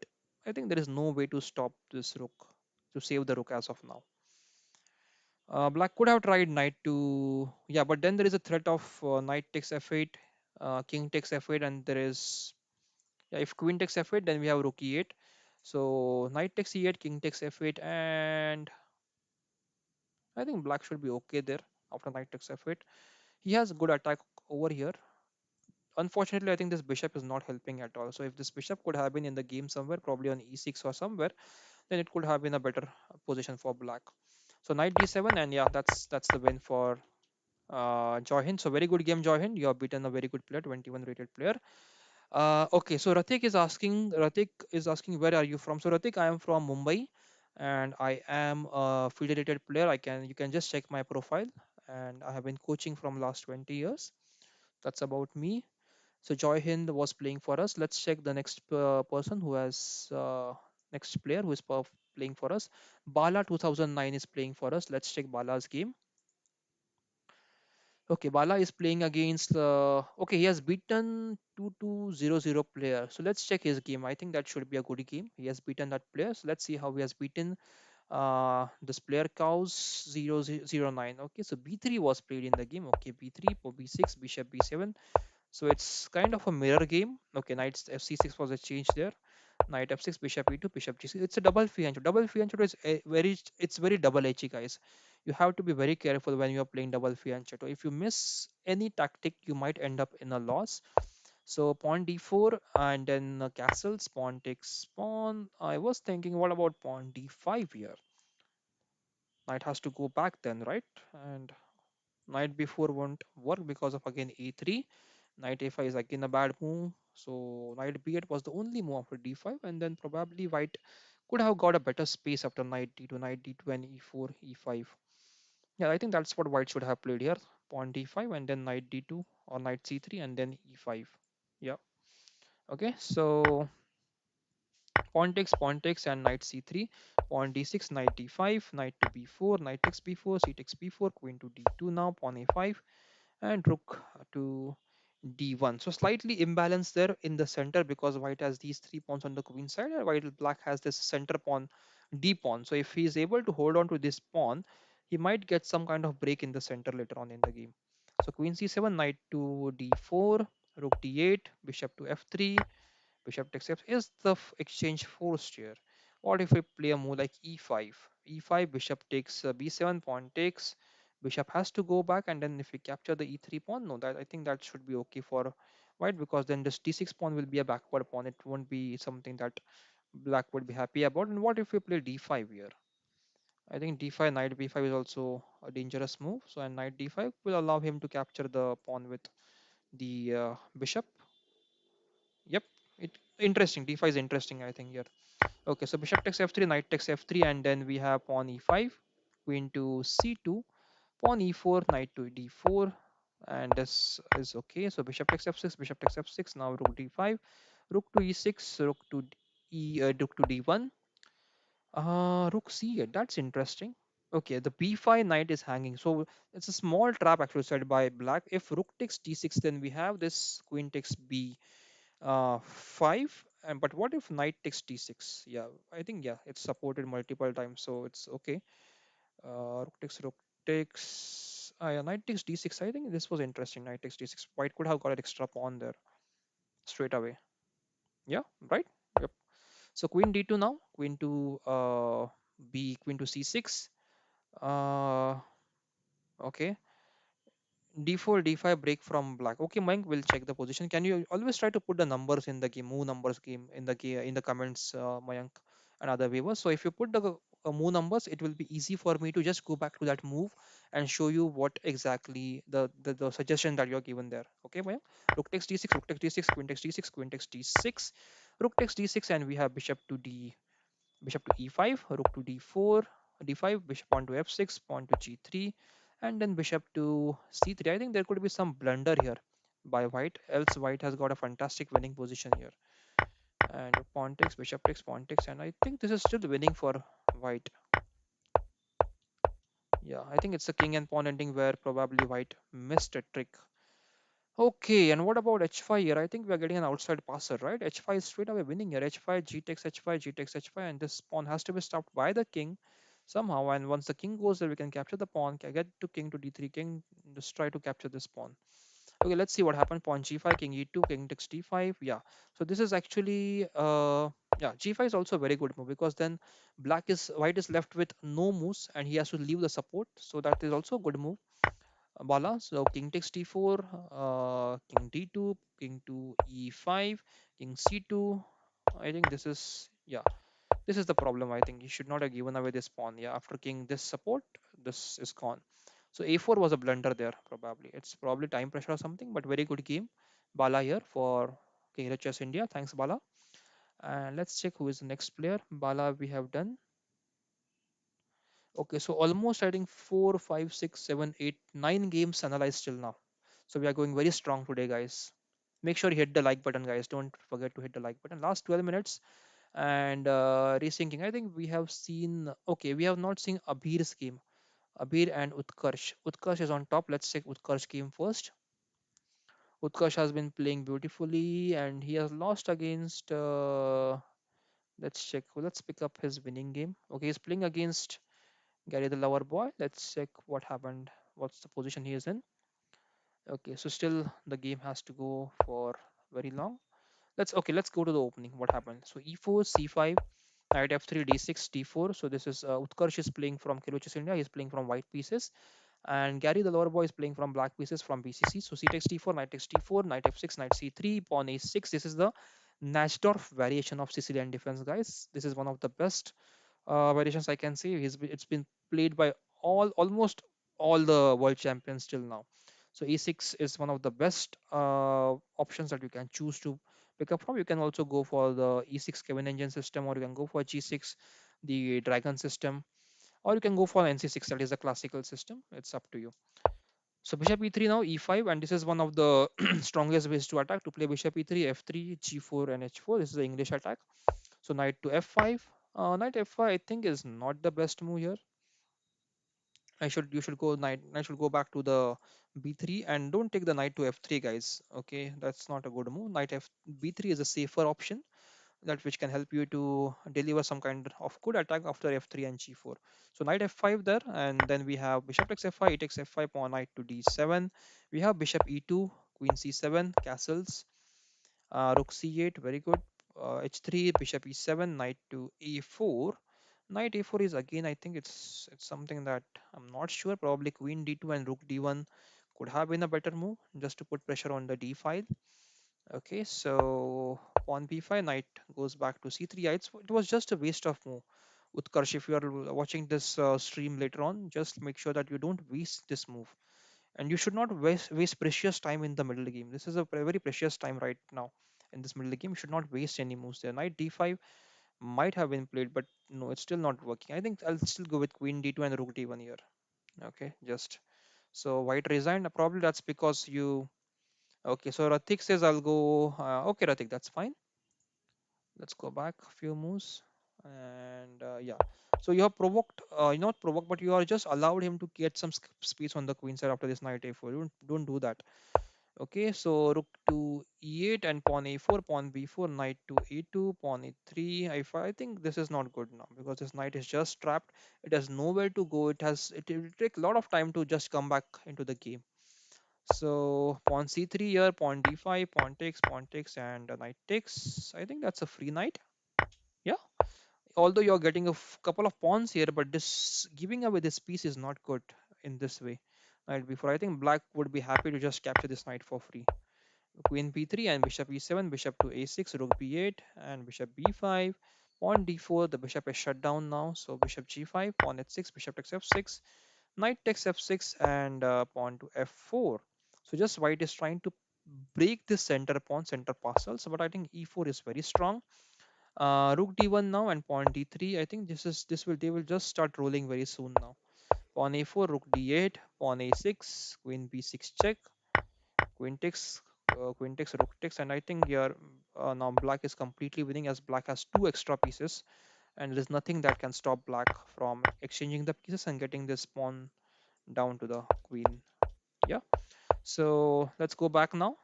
I think there is no way to stop this rook, to save the rook as of now. Black could have tried knight to, yeah, but then there is a threat of knight takes f8, king takes f8, and there is, yeah, if queen takes f8, then we have rook e8. So knight takes e8, king takes f8, and I think black should be okay there after knight takes f8. He has good attack over here. Unfortunately, I think this bishop is not helping at all. So if this bishop could have been in the game somewhere, probably on e6 or somewhere, then it could have been a better position for black. So knight d7, and yeah, that's the win for Joy Hind. So very good game, Joy Hind. You have beaten a very good player, 21 rated player. Okay, so Ratik is asking where are you from? So Ratik, I am from Mumbai, and I am a federated player. You can just check my profile, and I have been coaching from last 20 years. That's about me. So Joy Hind was playing for us. Let's check the next person who has next player who is playing for us. Bala 2009 is playing for us. Let's check Bala's game. Okay, Bala is playing against. Okay, he has beaten 2200 player. So let's check his game. I think that should be a good game. He has beaten that player. So let's see how he has beaten this player cows 0009. Okay, so b3 was played in the game. Okay, b3 for b6, bishop b7. So it's kind of a mirror game. Okay, knight fc6 was a change there. Knight f6, bishop e2, bishop g6. It's a double fianchetto. Double fianchetto is it's very double edgy, guys. You have to be very careful when you are playing double fianchetto. If you miss any tactic, you might end up in a loss. So pawn d4, and then castles, pawn takes pawn. I was thinking, what about pawn d5 here? Knight has to go back then, right? And knight b4 won't work because of again e3. Knight a5 is again a bad move. So knight b8 was the only move after d5, and then probably white could have got a better space after knight d2, and e4, e5. Yeah, I think that's what white should have played here. pawn d5, and then knight d2 or knight c3, and then e5. Yeah. Okay. So pawn takes, and knight c3, pawn d6, knight d5, knight to b4, knight takes b4, c takes b4, queen to d2 now, pawn a5, and rook to d1. So slightly imbalanced there in the center because white has these three pawns on the queen side, and while black has this center pawn d pawn. So if he is able to hold on to this pawn, he might get some kind of break in the center later on in the game. So queen c7, knight to d4, rook d8, bishop to f3, bishop takes f. Is the exchange forced here? What if we play a move like e5? E5, bishop takes b7, pawn takes. Bishop has to go back, and then if we capture the e3 pawn, no, that I think that should be okay for white, because then this d6 pawn will be a backward pawn. It won't be something that black would be happy about. And what if we play d5 here? I think d5, knight b5 is also a dangerous move. So and knight d5 will allow him to capture the pawn with the bishop. Yep, it interesting. D5 is interesting, I think here. Okay, so bishop takes f3, knight takes f3, and then we have pawn e5, queen to c2, pawn e4, knight to d4, and this is okay. So bishop takes f6, bishop takes f6. Now rook d5, rook to e6, rook to d1. Rook c8. That's interesting. Okay, the b5 knight is hanging. So it's a small trap actually set by black. If rook takes d6, then we have this queen takes b 5. And but what if knight takes d6? Yeah, I think yeah, it's supported multiple times, so it's okay. Rook takes yeah, knight takes d6. I think this was interesting. Knight takes d6. White could have got an extra pawn there straight away. Yeah, right. Yep. So queen d2 now. Queen to c6. uh okay, d4 d5 break from black. Okay, Mike will check the position. Can you always try to put the numbers in the game, move numbers game in the game in the comments, Mayank and other viewers. So if you put the move numbers, it will be easy for me to just go back to that move and show you what exactly the suggestion that you're given there. Okay, Mayank. Rook takes d6, rook takes d6, queen takes d6, queen takes d6, rook takes d6, and we have bishop to e5, rook to d4, d5, bishop on to f6, pawn to g3, and then bishop to c3. I think there could be some blunder here by white, else white has got a fantastic winning position here. And bishop takes, pawn takes, and I think this is still winning for white. Yeah, I think it's a king and pawn ending where probably white missed a trick. Okay, and what about h5 here? I think we are getting an outside passer, right? h5 is straight away winning here. h5, g takes h5, g takes h5, and this pawn has to be stopped by the king somehow. And once the king goes there, we can capture the pawn, get to king to d3, king, just try to capture this pawn. Okay, let's see what happened. Pawn g5, king e2, king takes d5. Yeah, so this is actually, yeah, g5 is also a very good move because then white is left with no moves and he has to leave the support. So that is also a good move. Bala. So king takes d4, king d2, king to e5, king c2. I think this is, yeah, this is the problem. I think he should not have given away this pawn. Yeah, after king this support, this is gone. So a4 was a blunder there probably. It's probably time pressure or something, but very good game. Bala here for Khelo Chess India. Thanks, Bala. And let's check who is the next player. Bala we have done. Okay, so almost I think 4, 5, 6, 7, 8, 9 games analyzed till now. So we are going very strong today, guys. Make sure you hit the like button, guys. Don't forget to hit the like button. Last 12 minutes and resyncing. I think we have seen. Okay, we have not seen Abhir's game. Abhir and Utkarsh. Utkarsh is on top. Let's check Utkarsh game first. Utkarsh has been playing beautifully and he has lost against. Let's check. Let's pick up his winning game. Okay, he's playing against Gary the Lover Boy. Let's check what happened. What's the position he is in? Okay, so still the game has to go for very long. Let's go to the opening. What happened? So e4, c5, knight f3, d6, d4. So this is Utkarsh is playing from Kilochis India. He's playing from white pieces, and Gary the lower boy is playing from black pieces from BCC. So c takes d4, knight takes d4, knight f6, knight c3, pawn a6. This is the Najdorf variation of Sicilian defense, guys. This is one of the best variations I can say. It's been played by almost all the world champions till now. So e6 is one of the best options that you can choose to pick up from. You can also go for the e6 Kevin engine system, or you can go for g6, the dragon system, or you can go for NC6, that is the classical system. It's up to you. So bishop e3 now e5, and this is one of the strongest ways to attack, to play bishop e3, f3, g4, and h4. This is the English attack. So knight to f5. Knight f5 I think is not the best move here. You should go knight should go back to the b3, and don't take the knight to f3, guys. Okay, that's not a good move. B3 is a safer option, that which can help you to deliver some kind of good attack after f3 and g4. So knight f5 there, and then we have bishop takes f5, e takes f5, pawn knight to d7. We have bishop e2, queen c7, castles, rook c8, very good. H3, bishop e7, knight to e4. Knight a4 is again, I think it's something that I'm not sure. Probably queen d2 and rook d1 could have been a better move, just to put pressure on the d file. Okay, so pawn b5, knight goes back to c3. Yeah, it was just a waste of move. Utkarsh, if you are watching this stream later on, just make sure that you don't waste this move. And you should not waste precious time in the middle game. This is a very precious time right now in this middle game. You should not waste any moves there. Knight d5 might have been played, but no, it's still not working. I think I'll still go with queen d2 and rook d1 here. Okay, just so white resigned. Probably that's because you. Okay, so Ratik says I'll go. Okay, Ratik, that's fine. Let's go back a few moves, and yeah. So you have provoked, you not provoked, but you are just allowed him to get some space on the queen side after this knight a4. Don't do that. Okay, so rook to e8 and pawn a4, pawn b4, knight to a2, pawn e3, I5. I think this is not good now because this knight is just trapped. It has nowhere to go. It will take a lot of time to just come back into the game. So pawn c3 here, pawn d5, pawn takes, and a knight takes. I think that's a free knight. Yeah. Although you're getting a couple of pawns here, but this giving away this piece is not good in this way. Knight before, I think black would be happy to just capture this knight for free. Queen b3 and bishop e7, bishop to a6, rook b8, and bishop b5. Pawn d4, the bishop is shut down now. So bishop g5, pawn h6, bishop takes f6, knight takes f6, and pawn to f4. So just white is trying to break this center pawn, center parcels, but I think e4 is very strong. Rook d1 now and pawn d3. I think this will they will just start rolling very soon now. Pawn a4, rook d8, pawn a6, queen b6 check, queen takes, rook takes, and I think here now black is completely winning as black has two extra pieces, and there is nothing that can stop black from exchanging the pieces and getting this pawn down to the queen. Yeah. So let's go back now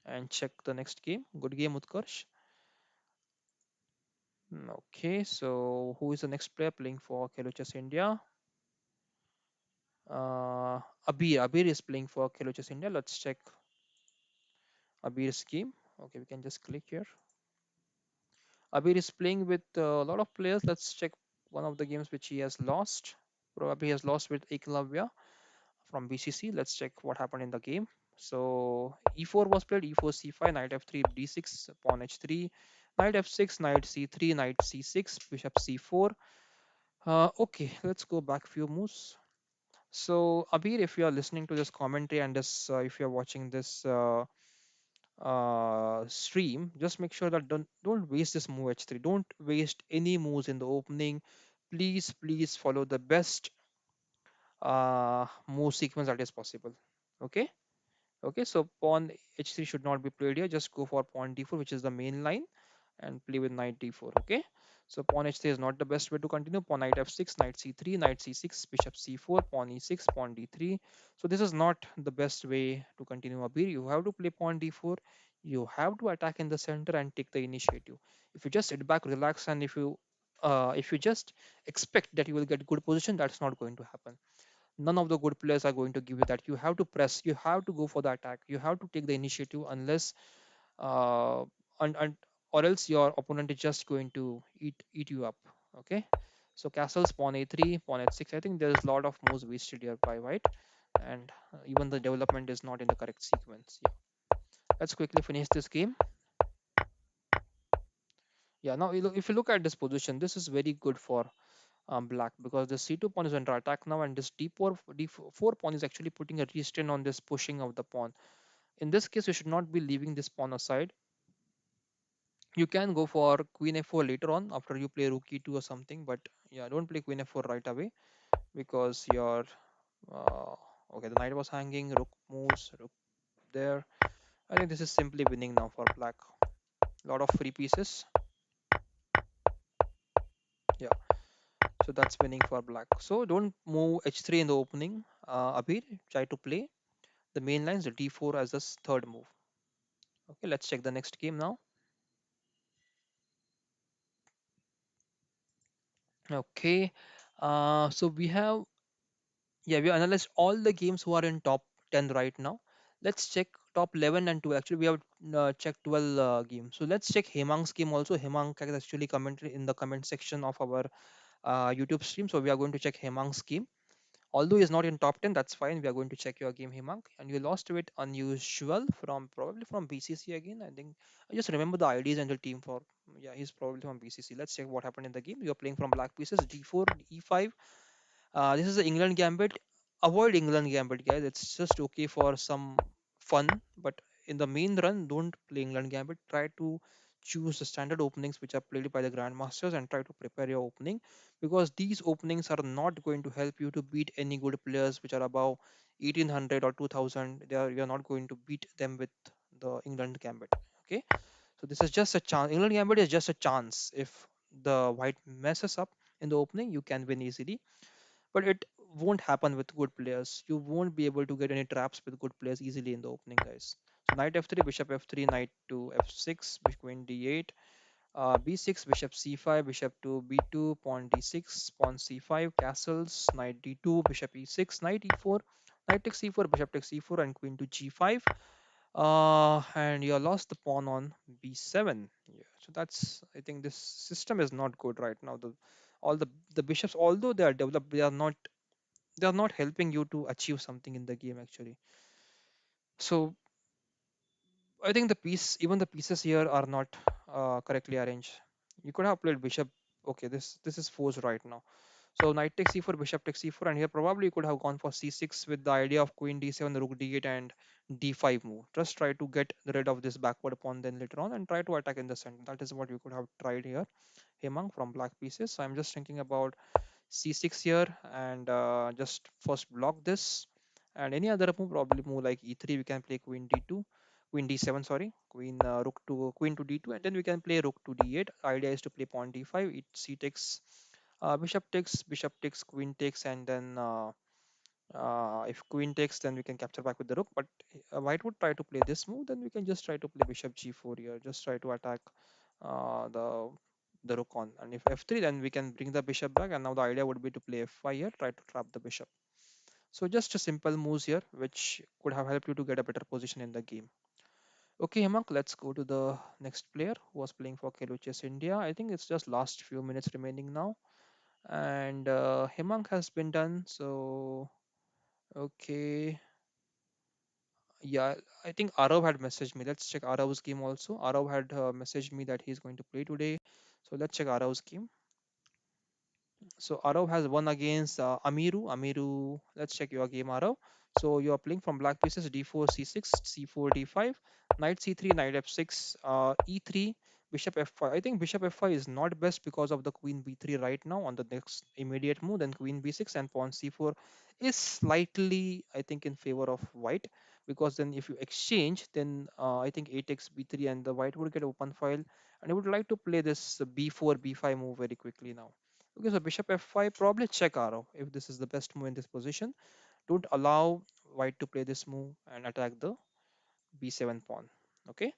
and check the next game. Good game, Utkarsh. Okay, so who is the next player playing for Khelo India? Uh, Abir. Abir is playing for Khelo India. Let's check Abir's game. Okay, we can just click here. Abir is playing with a lot of players. Let's check one of the games which he has lost. Probably he has lost with Eklavya from BCC. Let's check what happened in the game. So e4 was played, e4 c5, knight f3, d6, pawn h3, knight f6, knight c3, knight c6, bishop c4. Okay, let's go back few moves. So Abir, if you are listening to this commentary and this, if you are watching this stream, just make sure that don't waste this move h3. Don't waste any moves in the opening. Please follow the best move sequence that is possible. Okay. Okay, so pawn h3 should not be played here. Just go for pawn d4, which is the main line, and play with knight d4. Okay, so pawn h3 is not the best way to continue. Pawn knight f6, knight c3, knight c6, bishop c4, pawn e6, pawn d3. So this is not the best way to continue a beat. You have to play pawn d4. You have to attack in the center and take the initiative. If you just sit back, relax, and if you just expect that you will get good position, that's not going to happen. None of the good players are going to give you that. You have to press, you have to go for the attack, you have to take the initiative, unless uh, and or else your opponent is just going to eat you up. Okay, so castles, pawn a3, pawn h6. I think there's a lot of moves wasted here by white, and even the development is not in the correct sequence. Yeah, let's quickly finish this game. Yeah, now if you look at this position, this is very good for black, because the c2 pawn is under attack now, and this d4 pawn is actually putting a restraint on this pushing of the pawn. In this case, you should not be leaving this pawn aside. You can go for queen f4 later on after you play rook e2 or something, but yeah, don't play queen f4 right away, because your uh, Okay, the knight was hanging, rook moves, rook there. I think this is simply winning now for black. A lot of free pieces. Yeah, so that's winning for black. So don't move h3 in the opening. Abir, try to play the main lines, the d4 as the third move. Okay, let's check the next game now. Okay, so we have, yeah, we analyzed all the games who are in top 10 right now. Let's check top 11 and 12. Actually, we have checked 12 games. So let's check Hemang's game also. Hemang has actually commented in the comment section of our YouTube stream. So we are going to check Hemang's game. Although he's not in top 10, that's fine. We are going to check your game, Hemang. And you lost to it unusual from probably from BCC again. I think I just remember the IDs and the team for. Yeah, he's probably from BCC. Let's check what happened in the game. You're playing from black pieces, d4, e5. This is the England gambit. Avoid England gambit, guys. It's just okay for some fun, but in the main run, don't play England gambit. Try to choose the standard openings which are played by the grandmasters and try to prepare your opening, because these openings are not going to help you to beat any good players which are above 1800 or 2000. You're not going to beat them with the England gambit. Okay, so this is just a chance. England gambit is just a chance. If the white messes up in the opening, you can win easily, but it won't happen with good players. You won't be able to get any traps with good players easily in the opening, guys. So knight f3, bishop f3, knight to f6, queen d8, b6, bishop c5, bishop to b2, pawn d6, pawn c5, castles, knight d2, bishop e6, knight e4, knight takes c4, bishop takes c4, and queen to g5. And you lost the pawn on b7. Yeah, so that's, I think this system is not good right now. The bishops, although they are developed, they are not helping you to achieve something in the game actually. So I think even the pieces here are not correctly arranged. You could have played bishop. Okay, this is forced right now. So knight takes c4, bishop takes c4, and here probably you could have gone for c6 with the idea of queen d7, rook d8, and d5 move. Just try to get rid of this backward pawn then later on, and try to attack in the center. That is what you could have tried here, Hemang, from black pieces. So I'm just thinking about c6 here, and just first block this, and any other move, probably move like e3. We can play queen d2, queen d7, sorry, queen to d2, and then we can play rook to d8. Idea is to play pawn d5, c takes, bishop takes, queen takes, and then if queen takes, then we can capture back with the rook. But white would try to play this move, then we can just try to play bishop g4 here, just try to attack uh, the the rook on. And if f3, then we can bring the bishop back. And now the idea would be to play f5 here, try to trap the bishop. So just a simple moves here, which could have helped you to get a better position in the game. Okay, Hemank, let's go to the next player who was playing for Khelo Chess India. I think it's just last few minutes remaining now, and Hemank has been done. So okay, yeah, I think Arav had messaged me. Let's check Arav's game also. Arav had messaged me that he's going to play today. So let's check Arav's game. So Arav has won against Amiru. Amiru, let's check your game, Arav. So you are playing from black pieces d4, c6, c4, d5, knight c3, knight f6, e3, bishop f5. I think bishop f5 is not best because of the queen b3 right now on the next immediate move. Then queen b6 and pawn c4 is slightly, I think, in favor of white, because then if you exchange, then I think a takes b3 and the white would get open file. And I would like to play this b4, b5 move very quickly now. Okay, so bishop f5, probably check arrow if this is the best move in this position. Don't allow white to play this move and attack the b7 pawn. Okay,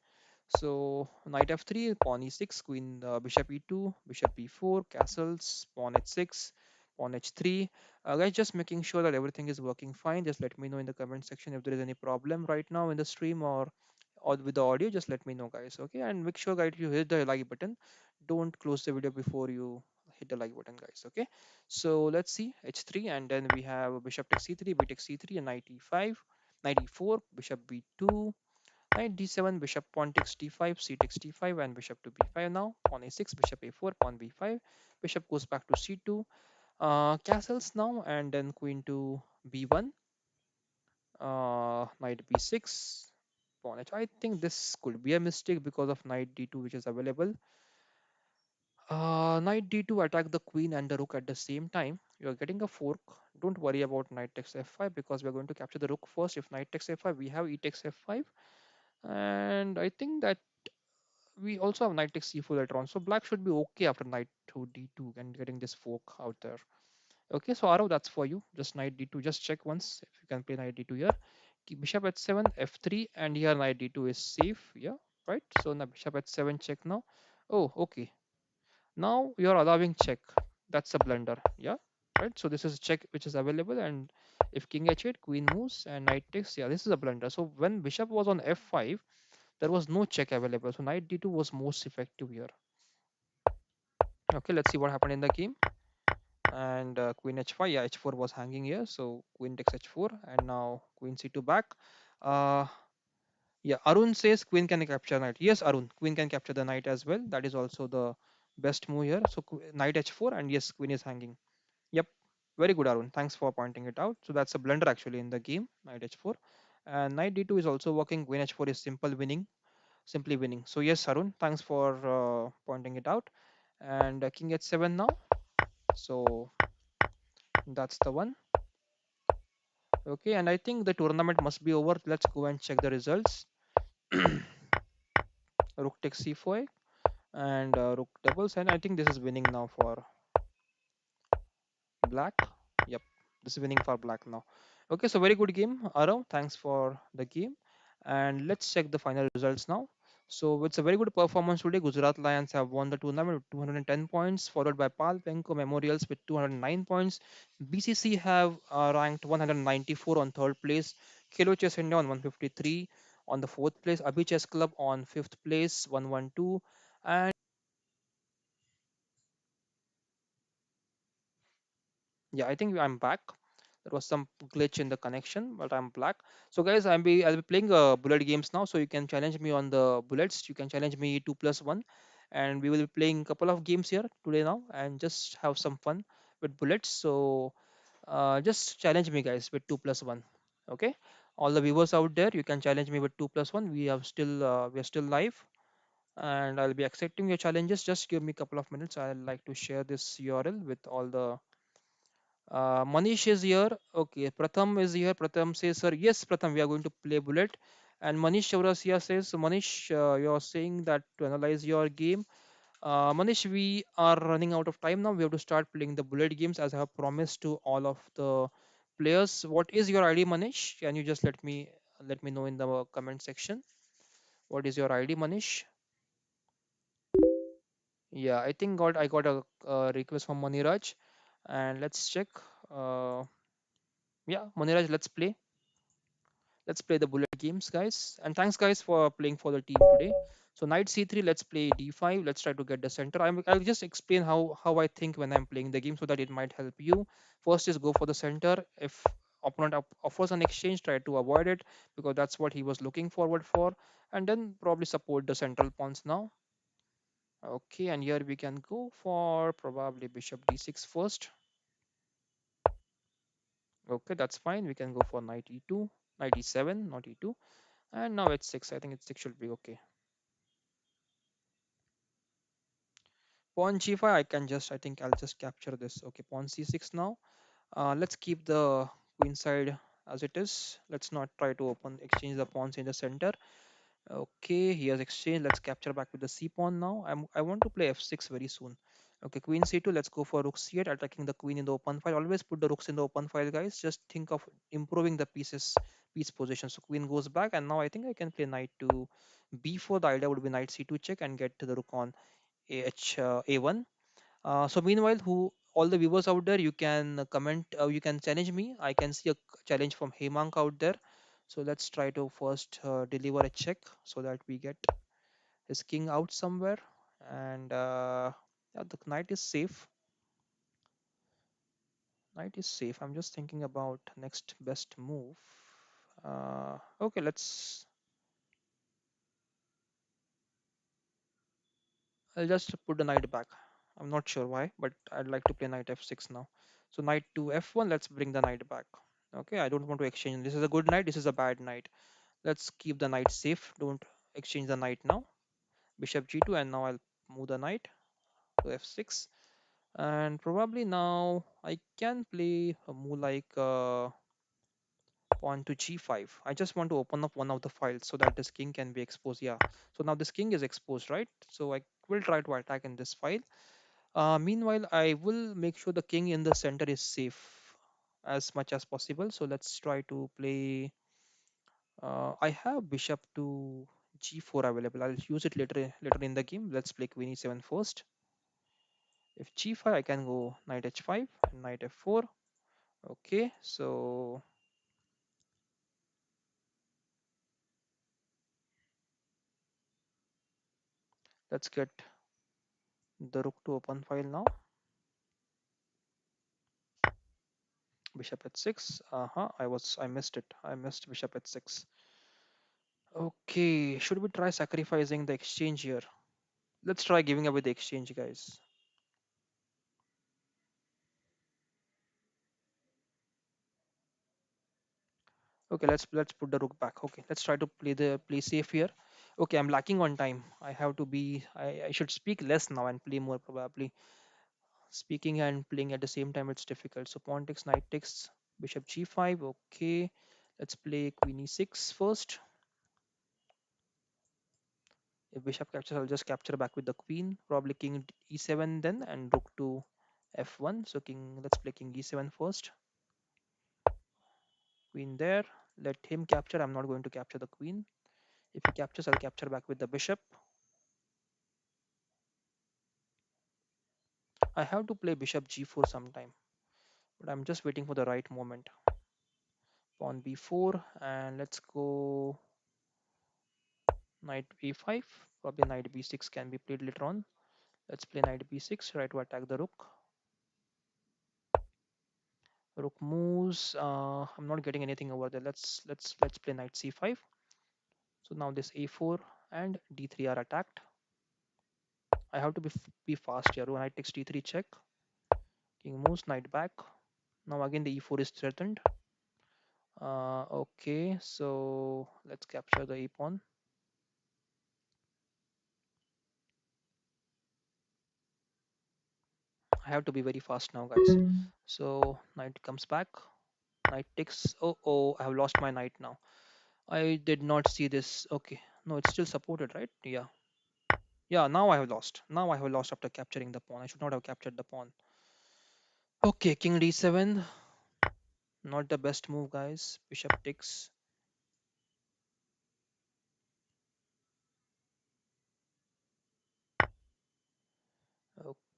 so knight f3, pawn e6, queen, bishop e2, bishop b4, castles, pawn h6, pawn h3. Guys, just making sure that everything is working fine. Just let me know in the comment section if there is any problem right now in the stream or with the audio. Just let me know, guys. Okay, and make sure, guys, you hit the like button. Don't close the video before you hit the like button, guys. Okay, so let's see h3, and then we have bishop takes c3, b takes c3, and knight e5, knight e4, bishop b2. Knight d7, bishop pawn takes d5, c takes d5, and bishop to b5 now. Pawn a6, bishop a4, pawn b5. Bishop goes back to c2. Castles now, and then queen to b1. Knight b6. Pawn h. I think this could be a mistake because of knight d2, which is available. Knight d2 attack the queen and the rook at the same time. You are getting a fork. Don't worry about knight takes f5 because we're going to capture the rook first. If knight takes f5, we have e takes f5, and I think that we also have knight takes c4 later on. So black should be okay after knight to d2 and getting this fork out there. Okay, so Arav, that's for you. Just knight d2. Just check once if you can play knight d2 here. Keep bishop at 7, f3, and here knight d2 is safe. Yeah, right. So now bishop at 7 check now. Oh, okay. Now you're allowing check. That's a blunder. Yeah, right. So this is check which is available, and if king h8, queen moves, and knight takes. Yeah, this is a blunder. So when bishop was on f5, there was no check available. So knight d2 was most effective here. Okay, let's see what happened in the game. And queen h5, yeah, h4 was hanging here, so queen takes h4, and now queen c2 back. uh yeah, Arun says queen can capture knight. Yes, Arun, queen can capture the knight as well. That is also the best move here. So knight h4, and yes, queen is hanging. Yep, very good, Arun, thanks for pointing it out. So that's a blunder actually in the game, knight h4. And knight d2 is also working. Queen h4 is simply winning. So yes, Arun, thanks for pointing it out. And king h7 now. So that's the one. Okay, and I think the tournament must be over. Let's go and check the results. Rook takes c4, and rook doubles, and I think this is winning now for black. Yep, this is winning for black now. Okay, so very good game, Arav. Thanks for the game. And let's check the final results now. So it's a very good performance today. Gujarat Lions have won the tournament with 210 points, followed by Pal Penko Memorials with 209 points. BCC have ranked 194 on third place. Khelo Chess India on 153 on the fourth place. Abhi Chess Club on fifth place, 112. And yeah, I think I'm back. There was some glitch in the connection, but I'm back. So guys, I'll be playing bullet games now. So you can challenge me on the bullets. You can challenge me 2+1, and we will be playing a couple of games here today now, and just have some fun with bullets. So just challenge me, guys, with 2+1. Okay, all the viewers out there, you can challenge me with 2+1. We are still live, and I'll be accepting your challenges. Just give me a couple of minutes. I'd like to share this URL with all the Manish is here. Okay, Pratham is here. Pratham says, sir, yes, Pratham, we are going to play bullet. And Manish Chaurasia says, Manish, you're saying that to analyze your game. Manish, we are running out of time now. We have to start playing the bullet games as I have promised to all of the players. What is your ID, Manish? Can you just let me know in the comment section? What is your ID, Manish? Yeah, I think I got a request from Maniraj, and let's check. Uh, yeah, Maniraj, let's play the bullet games, guys. And thanks, guys, for playing for the team today. So knight c3, let's play d5. Let's try to get the center. I'll just explain how I think when I'm playing the game so that it might help you. First is go for the center. If opponent offers an exchange, try to avoid it because that's what he was looking forward for. And then probably support the central pawns now. Okay, and here we can go for probably bishop d6 first. Okay, that's fine. We can go for knight e2, knight e7, not e2. And now it's 6. I think it's 6 should be okay. Pawn g5, I think I'll just capture this. Okay, pawn c6 now. Let's keep the queen side as it is. Let's not try to exchange the pawns in the center. Okay, here's exchange. Let's capture back with the c pawn now. I want to play f6 very soon. Okay, queen c2. Let's go for rook c8, attacking the queen in the open file. Always put the rooks in the open file, guys. Just think of improving the piece position. So queen goes back, and now I think I can play knight to b4. The idea would be knight c2 check and get to the rook on a1. So meanwhile, who all the viewers out there, you can comment, you can challenge me. I can see a challenge from Hemank out there. So let's try to first deliver a check so that we get his king out somewhere. And yeah, the knight is safe. Knight is safe. I'm just thinking about next best move. Okay, I'll just put the knight back. I'm not sure why, but I'd like to play knight f6 now. So knight to f1, let's bring the knight back. Okay, I don't want to exchange. This is a good knight, this is a bad knight. Let's keep the knight safe. Don't exchange the knight now. Bishop g2, and now I'll move the knight to f6. And probably now I can play a move like pawn to g5. I just want to open up one of the files so that this king can be exposed. Yeah. So now this king is exposed, right? So I will try to attack in this file. Meanwhile, I will make sure the king in the center is safe as much as possible. So let's try to play. I have bishop to g4 available. I'll use it later in the game. Let's play queen e7 first. If g5, I can go knight h5 and knight f4. Okay, so let's get the rook to open file now. Bishop h6. I missed it. I missed bishop h6. Okay, should we try sacrificing the exchange here? Let's try giving away the exchange, guys. Okay, let's put the rook back. Okay, let's try to play safe here. Okay, I'm lacking on time. I have to be. I should speak less now and play more probably. Speaking and playing at the same time, it's difficult. So pawn takes, knight takes, bishop g5. Okay, let's play queen e6 first. If bishop captures, I'll just capture back with the queen. Probably king e7 then, and rook to f1. So king, let's play king e7 first. Queen there. Let him capture. I'm not going to capture the queen. If he captures, I'll capture back with the bishop. I have to play bishop g4 sometime, but I'm just waiting for the right moment. Pawn b4, and let's go knight b5. Probably knight b6 can be played later on. Let's play knight b6, try to attack the rook. Rook moves. I'm not getting anything over there. Let's play knight c5. So now this a4 and d3 are attacked. I have to be fast here. Knight takes d3 check. King moves, knight back. Now again the e4 is threatened. Okay, so let's capture the a pawn. I have to be very fast now, guys. So knight comes back. Knight takes. Oh, I have lost my knight now. I did not see this. Okay, no, it's still supported, right? Yeah, yeah. Now I have lost. Now I have lost after capturing the pawn. I should not have captured the pawn. Okay, king d7. Not the best move, guys. Bishop takes.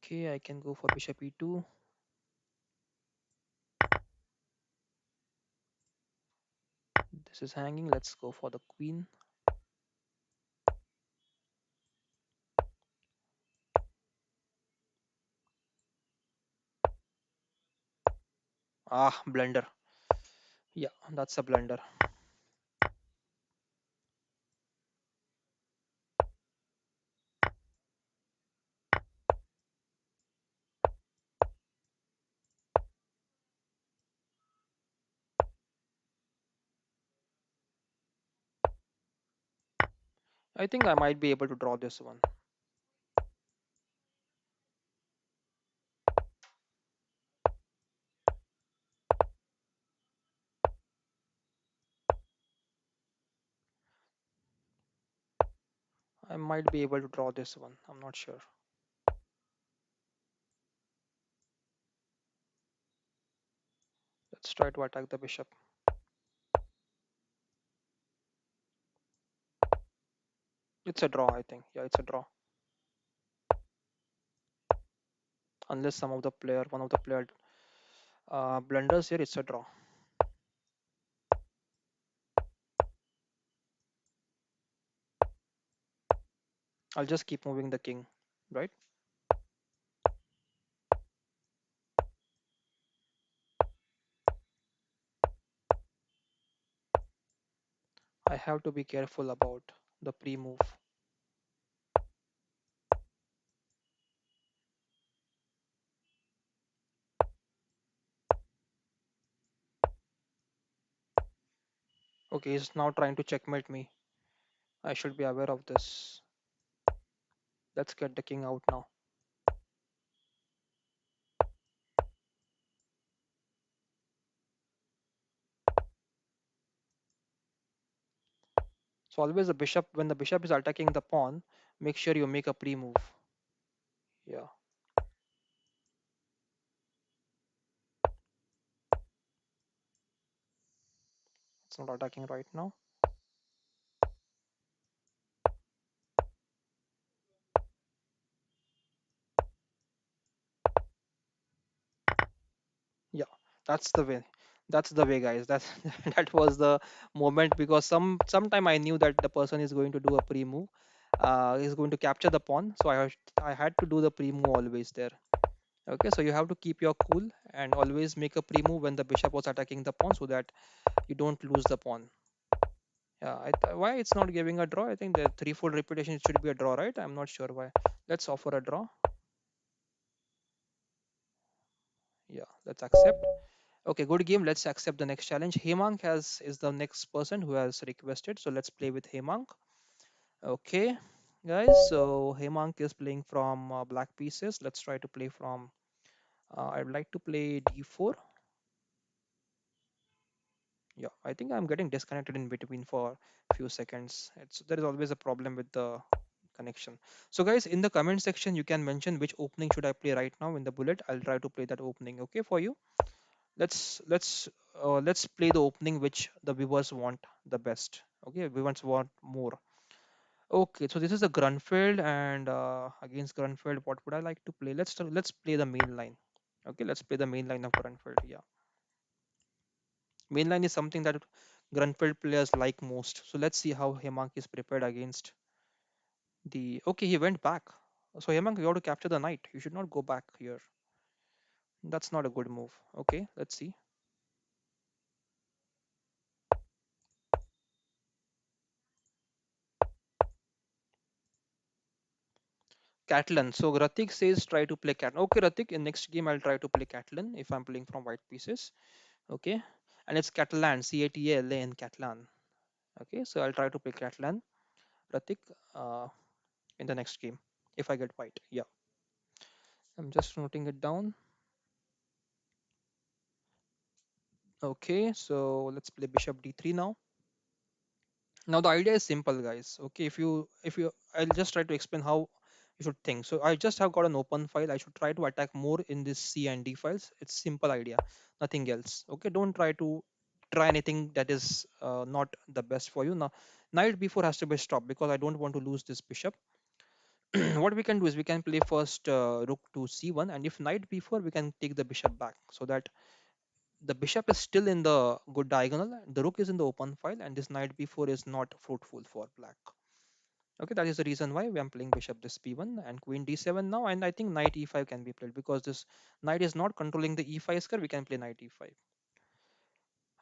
Okay, I can go for bishop e2. This is hanging. Let's go for the queen. Ah, blunder. Yeah, that's a blunder. I think I might be able to draw this one. I might be able to draw this one. I'm not sure. Let's try to attack the bishop. It's a draw, I think. Yeah, it's a draw. Unless one of the player blunders here, it's a draw. I'll just keep moving the king, right? I have to be careful about the pre-move. Okay, he's now trying to checkmate me. I should be aware of this. Let's get the king out now. So always the bishop, when the bishop is attacking the pawn, make sure you make a pre-move. Yeah, it's not attacking right now. Yeah, that's the way. That's the way, guys. That's that was the moment, because sometime I knew that the person is going to do a pre-move. Is going to capture the pawn, so I had to do the pre-move always there. Okay, so you have to keep your cool and always make a pre-move when the bishop was attacking the pawn, so that you don't lose the pawn. Yeah, why it's not giving a draw? I think the threefold repetition it should be a draw, right? I'm not sure why. Let's offer a draw. Yeah, let's accept. Okay, good game. Let's accept the next challenge. Hemang has is the next person who has requested. So let's play with Hemang. Okay, guys. So Hemang is playing from black pieces. Let's try to play from. I'd like to play d4. Yeah, I think I'm getting disconnected in between for a few seconds. There is always a problem with the connection. So guys, in the comment section, you can mention which opening should I play right now in the bullet. I'll try to play that opening. Okay, for you. Let's play the opening which the viewers want the best. Okay, viewers want more. Okay, so this is a Grunfeld, and against Grunfeld, what would I like to play? Let's play the main line. Okay, let's play the main line of Grunfeld. Yeah, main line is something that Grunfeld players like most. So let's see how Hemang is prepared against the. Okay, he went back. So Hemang, you have to capture the knight. You should not go back here. That's not a good move. Okay, let's see. Catalan. So Ratik says try to play Catalan. Okay, Ratik, in next game I'll try to play Catalan if I'm playing from white pieces. Okay, and it's Catalan, Catalan, Catalan. Okay, so I'll try to play Catalan, Ratik, uh, in the next game if I get white. Yeah, I'm just noting it down. Okay, so let's play Bishop D3 now. Now the idea is simple, guys. Okay, if you I'll just try to explain how you should think. So I just have got an open file. I should try to attack more in this C and D files. It's simple idea, nothing else. Okay, don't try anything that is not the best for you. Now knight b4 has to be stopped because I don't want to lose this bishop. What we can do is we can play first rook to c1, and if knight b4 we can take the bishop back, so that the bishop is still in the good diagonal, the rook is in the open file, and this knight b4 is not fruitful for black. Okay, that is the reason why I'm playing bishop this b1 and queen d7 now, and I think knight e5 can be played because this knight is not controlling the e5 square. We can play knight e5.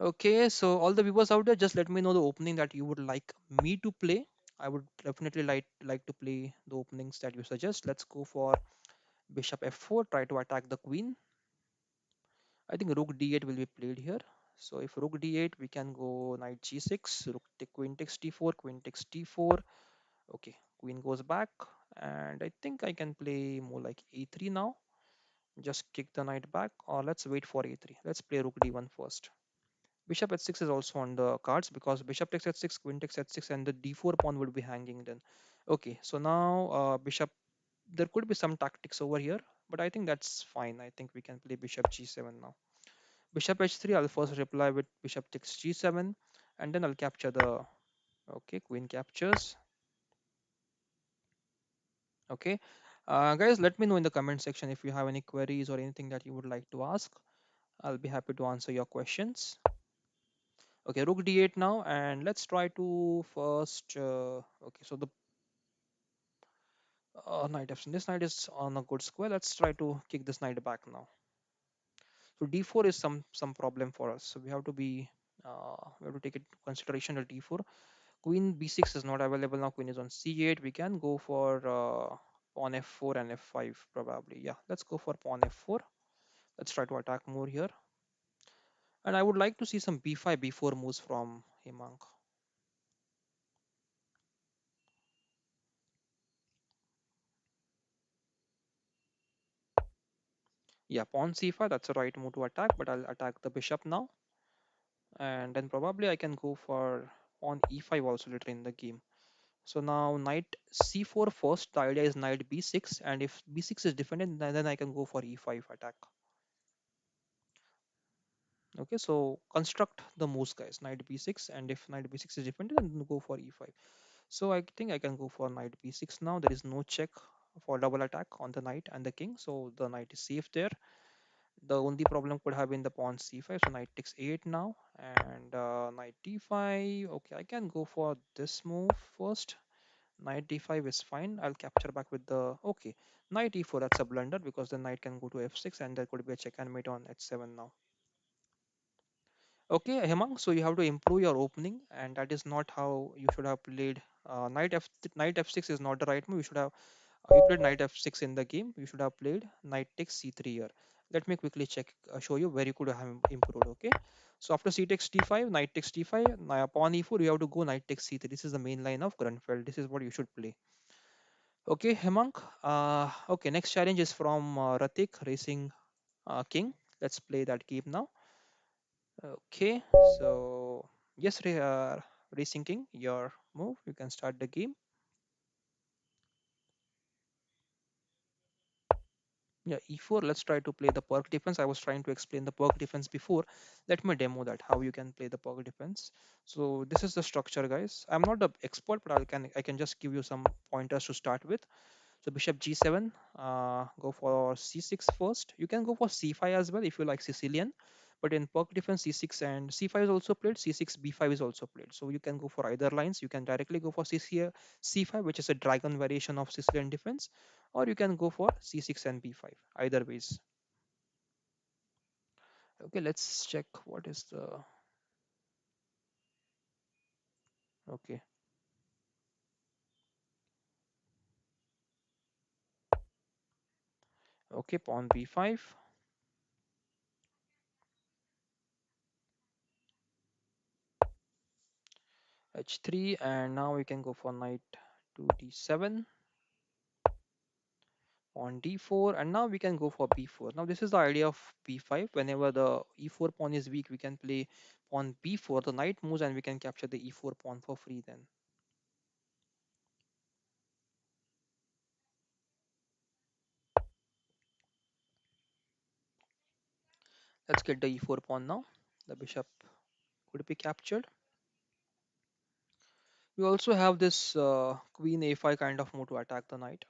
Okay, so all the viewers out there, just let me know the opening that you would like me to play. I would definitely like to play the openings that you suggest. Let's go for bishop f4, try to attack the queen. I think rook d8 will be played here. So if rook d8, we can go knight g6, queen takes d4, queen takes d4. Okay, queen goes back, and I think I can play more like a3 now. Just kick the knight back, or let's wait for a3. Let's play rook d1 first. Bishop h6 is also on the cards because bishop takes h6, queen takes h6, and the d4 pawn would be hanging then. Okay, so now bishop. There could be some tactics over here, but I think that's fine. I think we can play bishop g7 now. Bishop h3, I'll first reply with bishop takes g7, and then I'll capture the. Okay, queen captures. Okay, guys, let me know in the comment section if you have any queries or anything that you would like to ask. I'll be happy to answer your questions. Okay, rook d8 now, and let's try to first. Okay, so the knight f. This knight is on a good square. Let's try to kick this knight back now. So d4 is some problem for us. So we have to be. We have to take it into consideration the d4. Queen b6 is not available now. Queen is on c8. We can go for pawn f4 and f5 probably. Yeah, let's go for pawn f4. Let's try to attack more here. And I would like to see some b5, b4 moves from Hemang. Yeah, pawn c5, that's the right move to attack, but I'll attack the bishop now. And then probably I can go for pawn e5 also later in the game. So now knight c4 first. The idea is knight b6, and if b6 is defended, then I can go for e5 attack. Okay, so construct the moves, guys. Knight b6, and if knight b6 is defended, then go for e5. So I think I can go for knight b6 now. There is no check for double attack on the knight and the king, so the knight is safe there. The only problem could have been the pawn c5, so knight takes 8 now, and knight d5. Okay, I can go for this move first. Knight d5 is fine. I'll capture back with the okay. Knight e4, that's a blunder because the knight can go to f6, and there could be a check and mate on h7 now. Okay, Hemang, so you have to improve your opening, and that is not how you should have played. Knight f6 is not the right move. You should have you played knight f6 in the game. You should have played knight takes c3 here. Let me quickly check, show you where you could have improved. Okay, so after c takes d5, knight takes d5, pawn e4, you have to go knight takes c3. This is the main line of Grunfeld. This is what you should play. Okay, Hemang. Okay, next challenge is from Ratik Racing King. Let's play that game now. Okay, so yes, Racing King, your move. You can start the game. Yeah, e4. Let's try to play the perk defense. I was trying to explain the perk defense before. Let me demo that how you can play the perk defense. So this is the structure, guys. I'm not the expert, but I can just give you some pointers to start with. So bishop g7, go for c6 first. You can go for c5 as well if you like Sicilian. But in perk defense, c6 and c5 is also played. c6, b5 is also played. So you can go for either lines. You can directly go for c5, which is a dragon variation of Sicilian defense, or you can go for c6 and b5. Either ways. Okay, let's check what is the okay. Okay, pawn b5, h3, and now we can go for knight to d7 on d4, and now we can go for b4. Now this is the idea of b5. Whenever the e4 pawn is weak, we can play pawn b4. The knight moves and we can capture the e4 pawn for free then. Let's get the e4 pawn now. The bishop could be captured. We also have this queen a5 kind of move to attack the knight.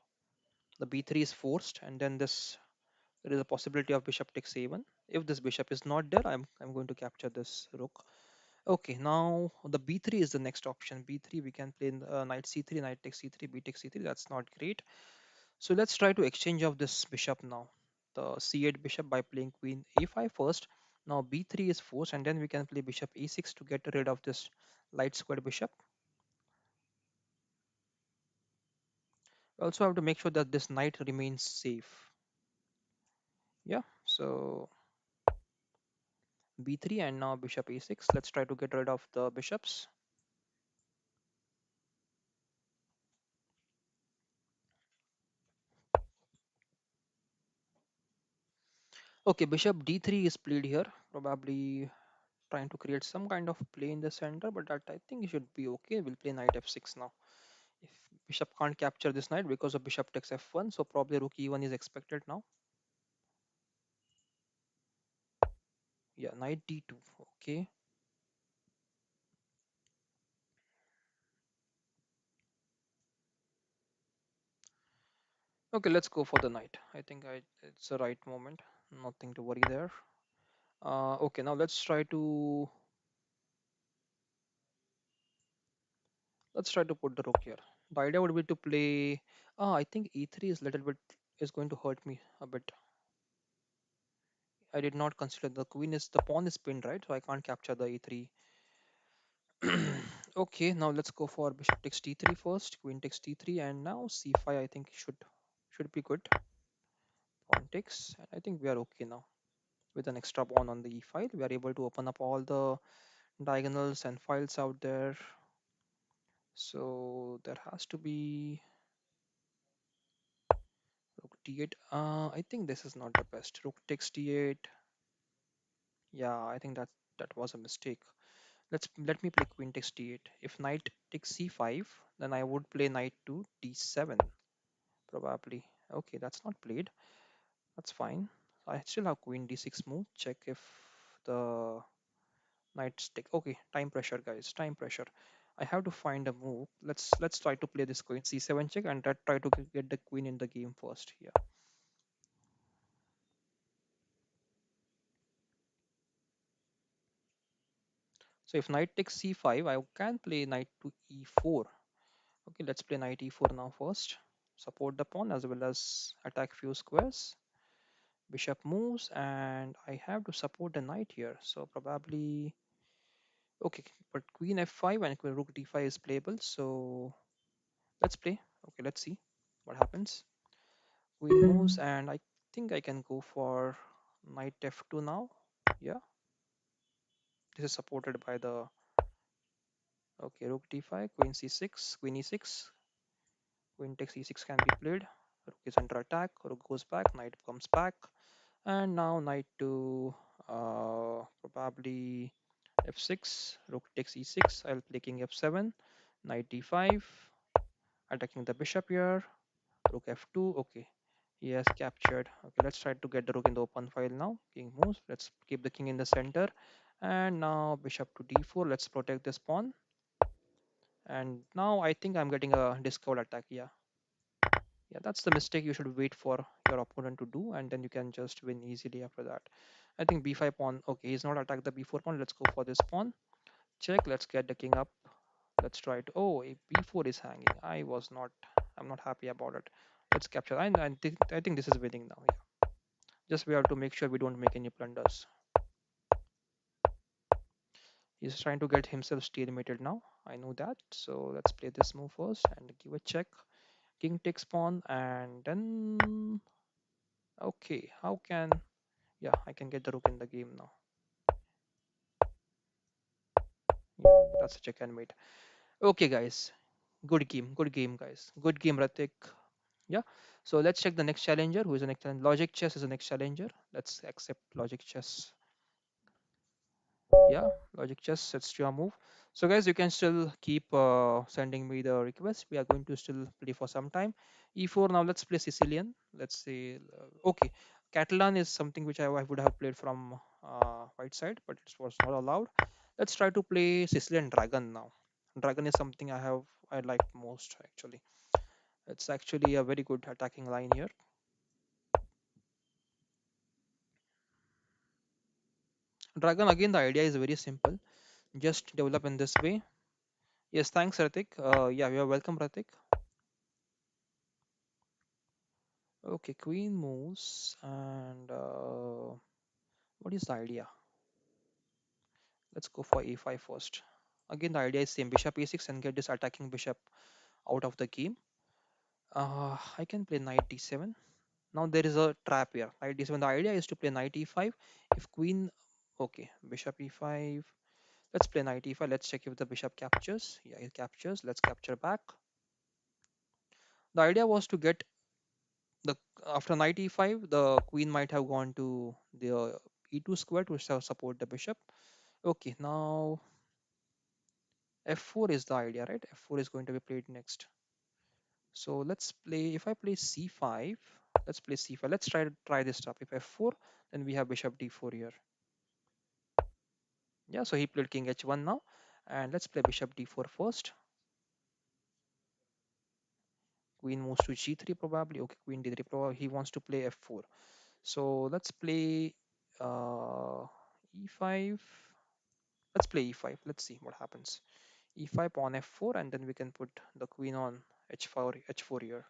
The b3 is forced, and then there is a possibility of bishop takes a1. If this bishop is not there, I'm going to capture this rook. Okay, now the b3 is the next option. b3 we can play knight c3, knight takes c3, b takes c3. That's not great. So let's try to exchange of this bishop now. The c8 bishop by playing queen a5 first. Now b3 is forced, and then we can play bishop a6 to get rid of this light squared bishop. We also have to make sure that this knight remains safe. Yeah, so b3 and now bishop a6. Let's try to get rid of the bishops. Okay, bishop d3 is played here. Probably trying to create some kind of play in the center, but that I think should be okay. We'll play knight f6 now. If bishop can't capture this knight because of bishop takes f1, so probably rook e1 is expected now. Yeah, knight d2. Okay. Okay, let's go for the knight. I think it's the right moment. Nothing to worry there. Okay, now let's try to put the rook here. The idea would be to play. I think e3 is little bit is going to hurt me a bit. I did not consider the pawn is pinned, right? So I can't capture the e3. Okay, now let's go for bishop takes d3 first, queen takes d3, and now c5. I think should be good. Pawn takes, and I think we are okay now. With an extra pawn on the e file, we are able to open up all the diagonals and files out there. So there has to be rook d8. I think this is not the best. Rook takes d8. Yeah, I think that was a mistake. Let me play queen takes d8. If knight takes c5, then I would play knight to d7 probably. Okay, that's not played. That's fine. I still have queen d6 move. Check if the knight stick. Okay, time pressure, guys. Time pressure. I have to find a move. Let's try to play this queen c7 check and try to get the queen in the game first. Yeah. So if knight takes c5, I can play knight to e4. Okay, let's play knight e4 now first. Support the pawn as well as attack few squares. Bishop moves, and I have to support the knight here. So probably okay, but queen f5 and queen rook d5 is playable. So let's play. Okay, let's see what happens. Queen moves, and I think I can go for knight f2 now. Yeah, this is supported by the okay rook d5, queen c6, queen e6, queen takes e6 can be played. Rook is under attack. Rook goes back. Knight comes back, and now knight to probably f6. Rook takes e6. I'll play king f7. Knight d5. Attacking the bishop here. Rook f2. Okay, he has captured. Okay, let's try to get the rook in the open file now. King moves. Let's keep the king in the center. And now bishop to d4. Let's protect this pawn. And now I think I'm getting a discovered attack. Yeah. Yeah, that's the mistake you should wait for your opponent to do, and then you can just win easily after that. I think b5 pawn. Okay, he's not attacked the b4 pawn. Let's go for this pawn. Check. Let's get the king up. Let's try to. Oh, a b4 is hanging. I was not. I'm not happy about it. Let's capture. I think this is winning now. Yeah. Just we have to make sure we don't make any blunders. He's trying to get himself stalemated now. I know that. So let's play this move first and give a check. King takes pawn, and then okay. How can yeah, I can get the rook in the game now. Yeah, that's a check and mate. Okay, guys. Good game, guys. Good game, Ratik. Yeah. So let's check the next challenger. Who is the next challenger? Logic Chess is the next challenger. Let's accept Logic Chess. Yeah, Logic Chess. It's your move. So, guys, you can still keep sending me the request. We are going to still play for some time. E4. Now let's play Sicilian. Let's say okay. Catalan is something which I would have played from white side, but it was not allowed. Let's try to play Sicilian Dragon now. Dragon is something I like most actually. It's actually a very good attacking line here. Dragon again, the idea is very simple. Just develop in this way. Yes, thanks, Ratik. Yeah, you're welcome, Ratik. Okay, queen moves, and what is the idea? Let's go for a5 first. Again, the idea is same: bishop a6 and get this attacking bishop out of the game. I can play knight d7. Now there is a trap here. Knight d7. The idea is to play knight e5. If queen, okay, bishop e5. Let's play knight e5. Let's check if the bishop captures. Yeah, it captures. Let's capture back. The idea was to get the after knight e5, the queen might have gone to the e2 square to support the bishop. Okay, now f4 is the idea, right? F4 is going to be played next. So let's play. If I play c5, let's play c5. Let's try this stuff. If f4, then we have bishop d4 here. Yeah, so he played king h1 now, and let's play bishop d4 first. Queen moves to g3 probably. Okay, queen d3 probably. He wants to play f4. So let's play e5. Let's play e5. Let's see what happens. E5 on f4, and then we can put the queen on h4 here.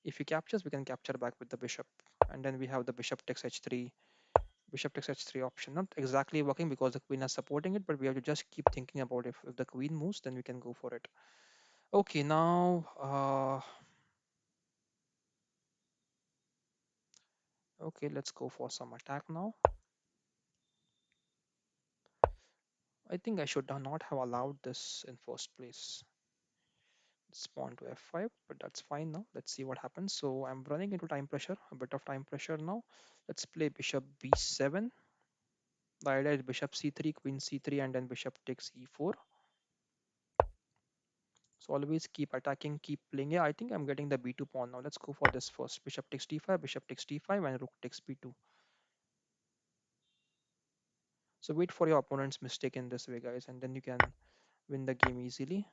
If he captures, we can capture back with the bishop, and then we have the bishop takes h3 option. Not exactly working because the queen is supporting it, but we have to just keep thinking about if the queen moves, then we can go for it. Okay, now okay, let's go for some attack now. I think I should not have allowed this in first place. It's pawn to f5, but that's fine now. Let's see what happens. So I'm running into time pressure, a bit of time pressure now. Let's play bishop b7. The idea is bishop c3, queen c3, and then bishop takes e4. So always keep attacking, keep playing. Yeah, I think I'm getting the b2 pawn now. Let's go for this first. Bishop takes d5, bishop takes d5, and rook takes b2. So wait for your opponent's mistake in this way, guys, and then you can win the game easily.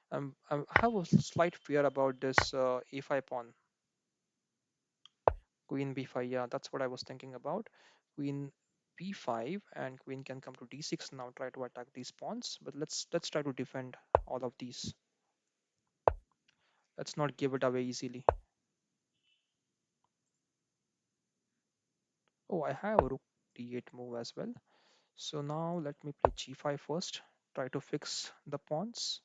I have a slight fear about this a5 pawn. Queen b5, yeah, that's what I was thinking about. Queen b5 and queen can come to d6 now, try to attack these pawns. But let's try to defend all of these. Let's not give it away easily. Oh, I have a rook d8 move as well. So now let me play g5 first. Try to fix the pawns.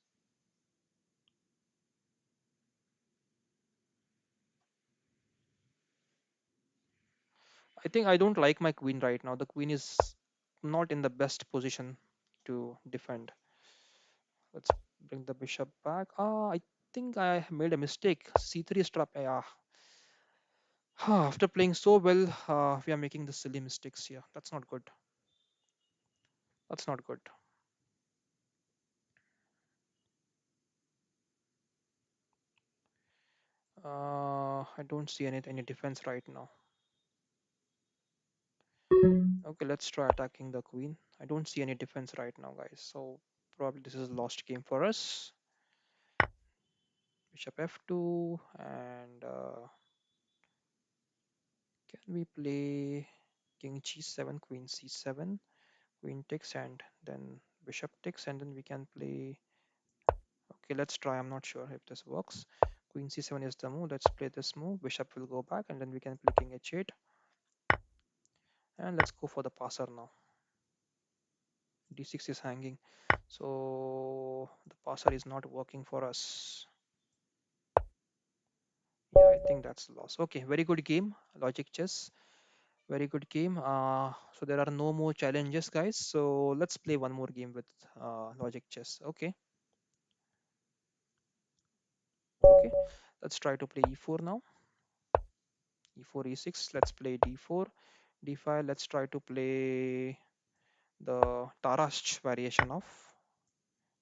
I think I don't like my queen right now. The queen is not in the best position to defend. Let's bring the bishop back. I think I made a mistake. C3 is trap. Yeah. After playing so well, we are making the silly mistakes here. That's not good. That's not good. I don't see any defense right now. Okay, let's try attacking the queen. I don't see any defense right now, guys. So probably this is a lost game for us. Bishop f2, and can we play king g7, queen c7, queen takes, and then bishop takes, and then we can play. Okay, let's try. I'm not sure if this works. Queen c7 is the move. Let's play this move. Bishop will go back, and then we can play king h8. And let's go for the passer now. d6 is hanging. So the passer is not working for us. Yeah, I think that's loss. Okay, very good game. Logic chess. Very good game. So there are no more challenges, guys. So let's play one more game with logic chess. Okay. Okay. Let's try to play e4 now. E4, e6. Let's play d4, d5. Let's try to play the Tarasch variation of.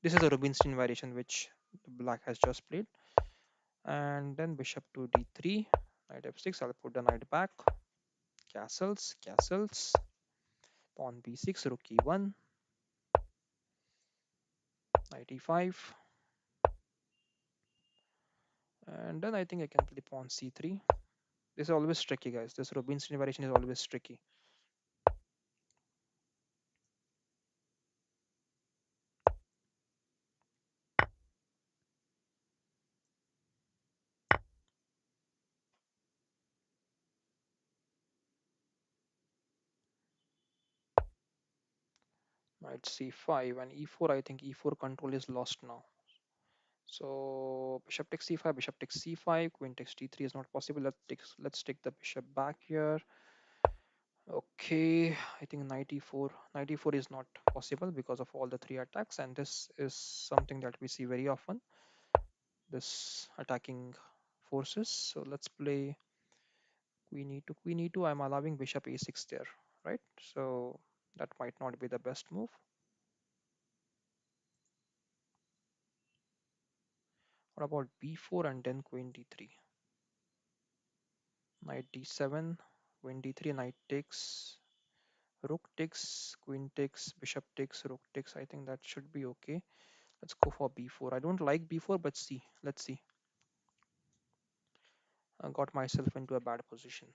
This is a Rubinstein variation which black has just played. And then bishop to d3, knight f6. I'll put the knight back. Castles, castles. Pawn b6, rook e1, knight e5. And then I think I can play pawn c3. This is always tricky, guys. This Rubinstein variation is always tricky. Knight c5 and e4. I think e4 control is lost now. So bishop takes c5, bishop takes c5, queen takes d3 is not possible. Let's take the bishop back here. Okay, I think knight e4 is not possible because of all the three attacks, and this is something that we see very often. This attacking forces. So let's play queen e2. I'm allowing bishop a6 there, right? So that might not be the best move. What about b4 and then queen d3? Knight d7, queen d3, knight takes, rook takes, queen takes, bishop takes, rook takes. I think that should be okay. Let's go for b4. I don't like b4, but see, let's see. I got myself into a bad position.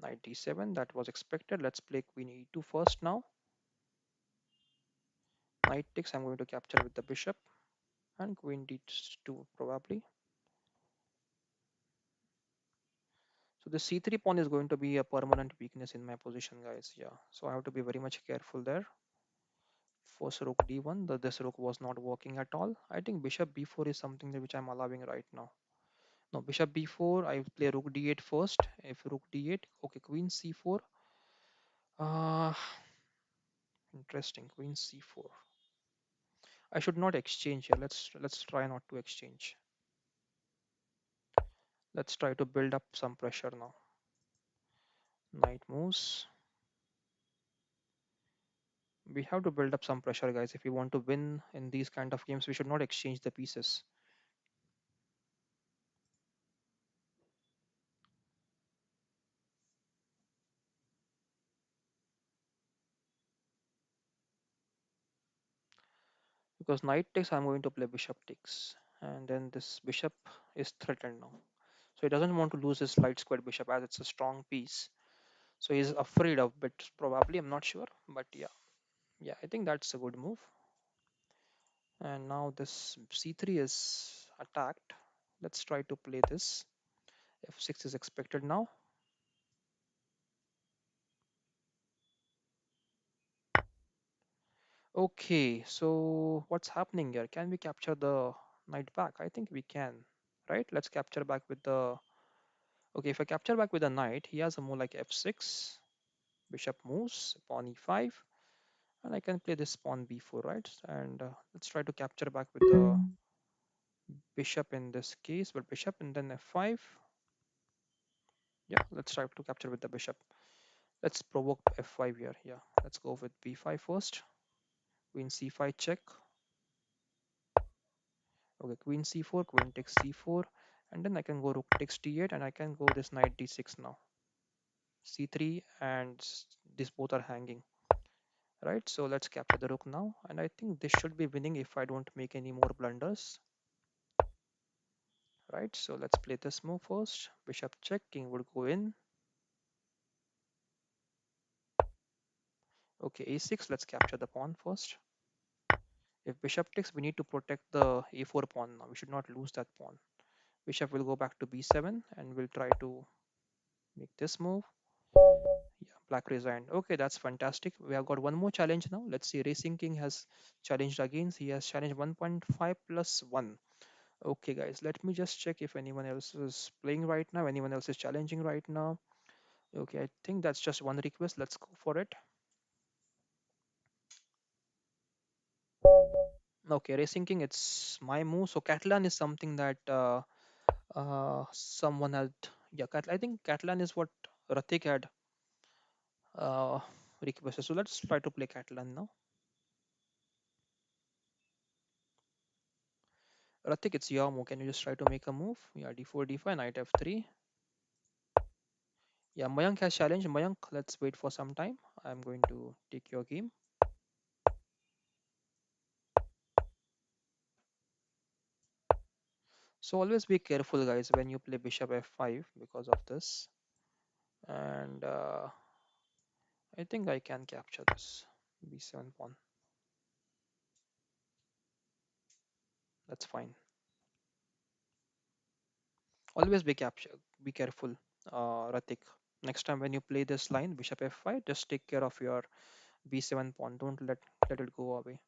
Knight d7, that was expected. Let's play queen e2 first now. Knight takes, I'm going to capture with the bishop, and queen d2 probably. So the c3 pawn is going to be a permanent weakness in my position, guys. Yeah, so I have to be very much careful there. First rook d1, this rook was not working at all. I think bishop b4 is something which I'm allowing right now. No, bishop b4, I play rook d8 first. If rook d8, okay, queen c4. Uh, Interesting. Queen c4. I should not exchange here. Let's try not to exchange. Let's try to build up some pressure now. Knight moves. We have to build up some pressure, guys. If we want to win in these kind of games, we should not exchange the pieces. Because knight takes, I'm going to play bishop takes. And then this bishop is threatened now. So he doesn't want to lose his light squared bishop as it's a strong piece. So he's afraid of bit probably, I'm not sure. But yeah, yeah, I think that's a good move. And now this c3 is attacked. Let's try to play this. f6 is expected now. Okay, so what's happening here? Can we capture the knight back? I think we can, right? Let's capture back with the... Okay, if I capture back with the knight, he has a move like f6, bishop moves, pawn e5, and I can play this pawn b4, right? And let's try to capture back with the bishop in this case, but bishop and then f5. Yeah, let's try to capture with the bishop. Let's provoke f5 here. Yeah, let's go with b5 first. Queen c5 check. Okay, queen c4, queen takes c4, and then I can go rook takes d8, and I can go this knight d6 now. c3 and these both are hanging, right? So let's capture the rook now, and I think this should be winning if I don't make any more blunders, right? So let's play this move first. Bishop check, king would go in. Okay, a6, let's capture the pawn first. If bishop takes, we need to protect the a4 pawn now. We should not lose that pawn. Bishop will go back to b7, and we'll try to make this move. Yeah, black resigned. Okay, that's fantastic. We have got one more challenge now. Let's see. Racing King has challenged again. He has challenged 1.5 plus 1. Okay, guys, let me just check if anyone else is playing right now. Anyone else is challenging right now. Okay, I think that's just one request. Let's go for it. Okay, Racing King, it's my move. So Catalan is something that someone had. Yeah, I think Catalan is what Ratik had uh, requested. So let's try to play Catalan now. Ratik, it's your move. Can you just try to make a move? Yeah, d4, d5, knight f3. Yeah, Mayank has challenged. Mayank, let's wait for some time. I'm going to take your game. So always be careful, guys, when you play bishop f5 because of this. And I think I can capture this b7 pawn. That's fine. Always be careful, Ratik. Next time when you play this line, bishop f5, just take care of your b7 pawn. Don't let it go away.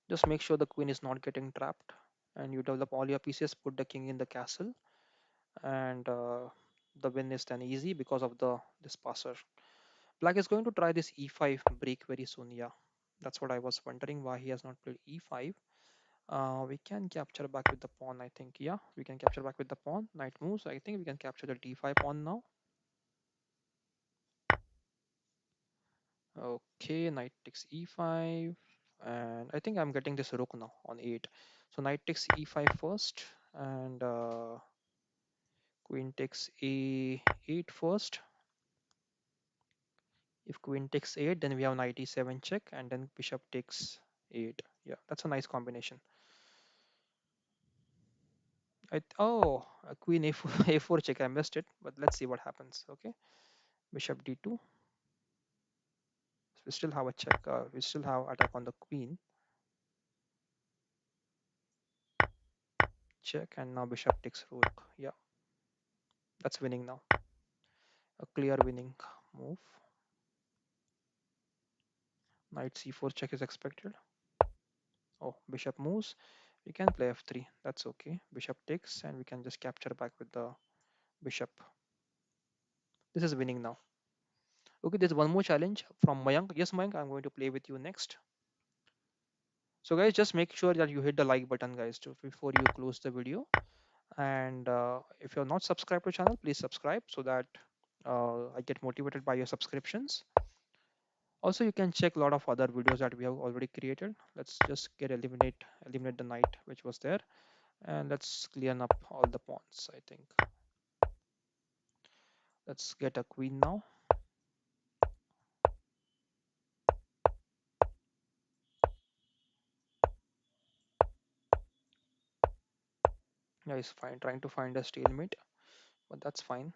Just make sure the queen is not getting trapped, and you develop all your pieces. Put the king in the castle, and the win is then easy because of the this passer. Black is going to try this e5 break very soon. Yeah, that's what I was wondering why he has not played e5. We can capture back with the pawn, I think. Yeah, we can capture back with the pawn. Knight moves. I think we can capture the d5 pawn now. Okay, knight takes e5, and I think I'm getting this rook now on 8. So knight takes e5 first, and queen takes a8 first. If queen takes 8, then we have knight e7 check, and then bishop takes 8. Yeah, that's a nice combination. Oh, a queen a4, a4 check. I missed it, but let's see what happens. Okay, bishop d2. We still have a check. We still have attack on the queen. Check, and now bishop takes rook. Yeah, that's winning now. A clear winning move. Knight c4 check is expected. Oh, bishop moves. We can play f3. That's okay. Bishop takes, and we can just capture back with the bishop. This is winning now. Okay, there's one more challenge from Mayank. Yes, Mayank, I'm going to play with you next. So, guys, just make sure that you hit the like button, guys, before you close the video. And if you're not subscribed to channel, please subscribe so that I get motivated by your subscriptions. Also, you can check a lot of other videos that we have already created. Let's just get eliminate the knight which was there, and let's clean up all the pawns. I think let's get a queen now. Yeah, it's fine. Trying to find a stalemate, but that's fine.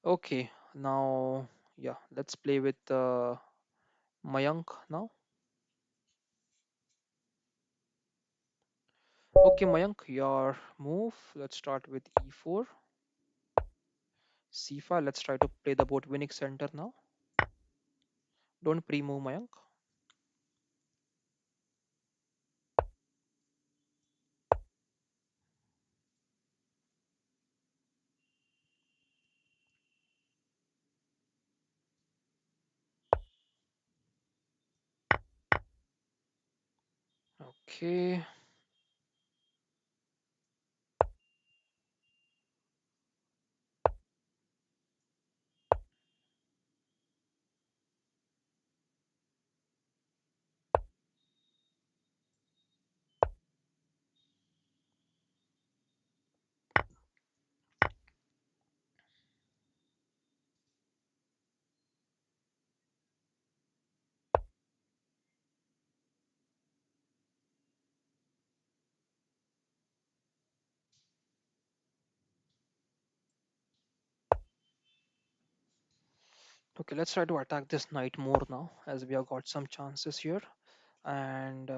Okay, now yeah, let's play with Mayank now. Okay, Mayank, your move. Let's start with e4, c5. Let's try to play the boat winning center now. Don't pre-move, Mayank. Okay. Okay, let's try to attack this knight more now, as we have got some chances here. And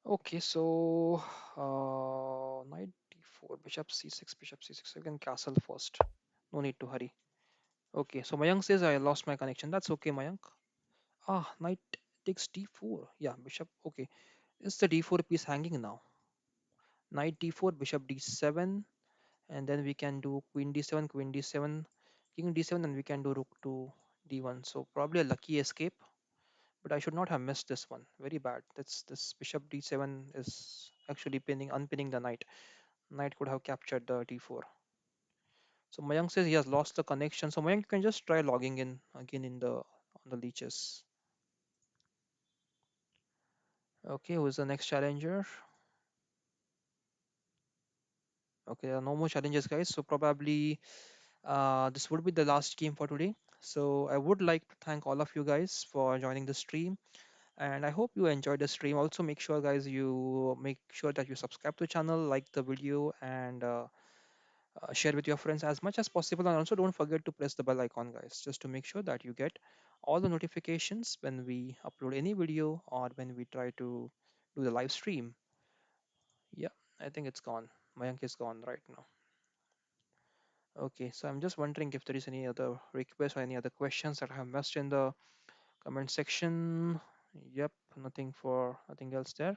okay, so knight d4, bishop c6, bishop c6. You can castle first. No need to hurry. Okay, so Mayank says I lost my connection. That's okay, Mayank. Ah, knight takes d4. Yeah, bishop. Okay, is the d4 piece hanging now? Knight d4, bishop d7, and then we can do queen d7, king d7, and we can do rook to d1. So probably a lucky escape, but I should not have missed this one. Very bad. That's this bishop d7 is actually unpinning the knight. Knight could have captured the d4. So Mayank says he has lost the connection. So Mayank, you can just try logging in again in the on the leeches. Okay, who is the next challenger? Okay, there are no more challenges, guys. So probably this would be the last game for today. So I would like to thank all of you guys for joining the stream, and I hope you enjoyed the stream. Also, make sure, guys, you make sure that you subscribe to the channel, like the video, and share with your friends as much as possible. And also, don't forget to press the bell icon, guys, just to make sure that you get all the notifications when we upload any video or when we try to do the live stream. Yeah, I think it's gone. Mayank is gone right now. Okay, so I'm just wondering if there is any other request or any other questions that I have missed in the comment section. Yep, nothing else there.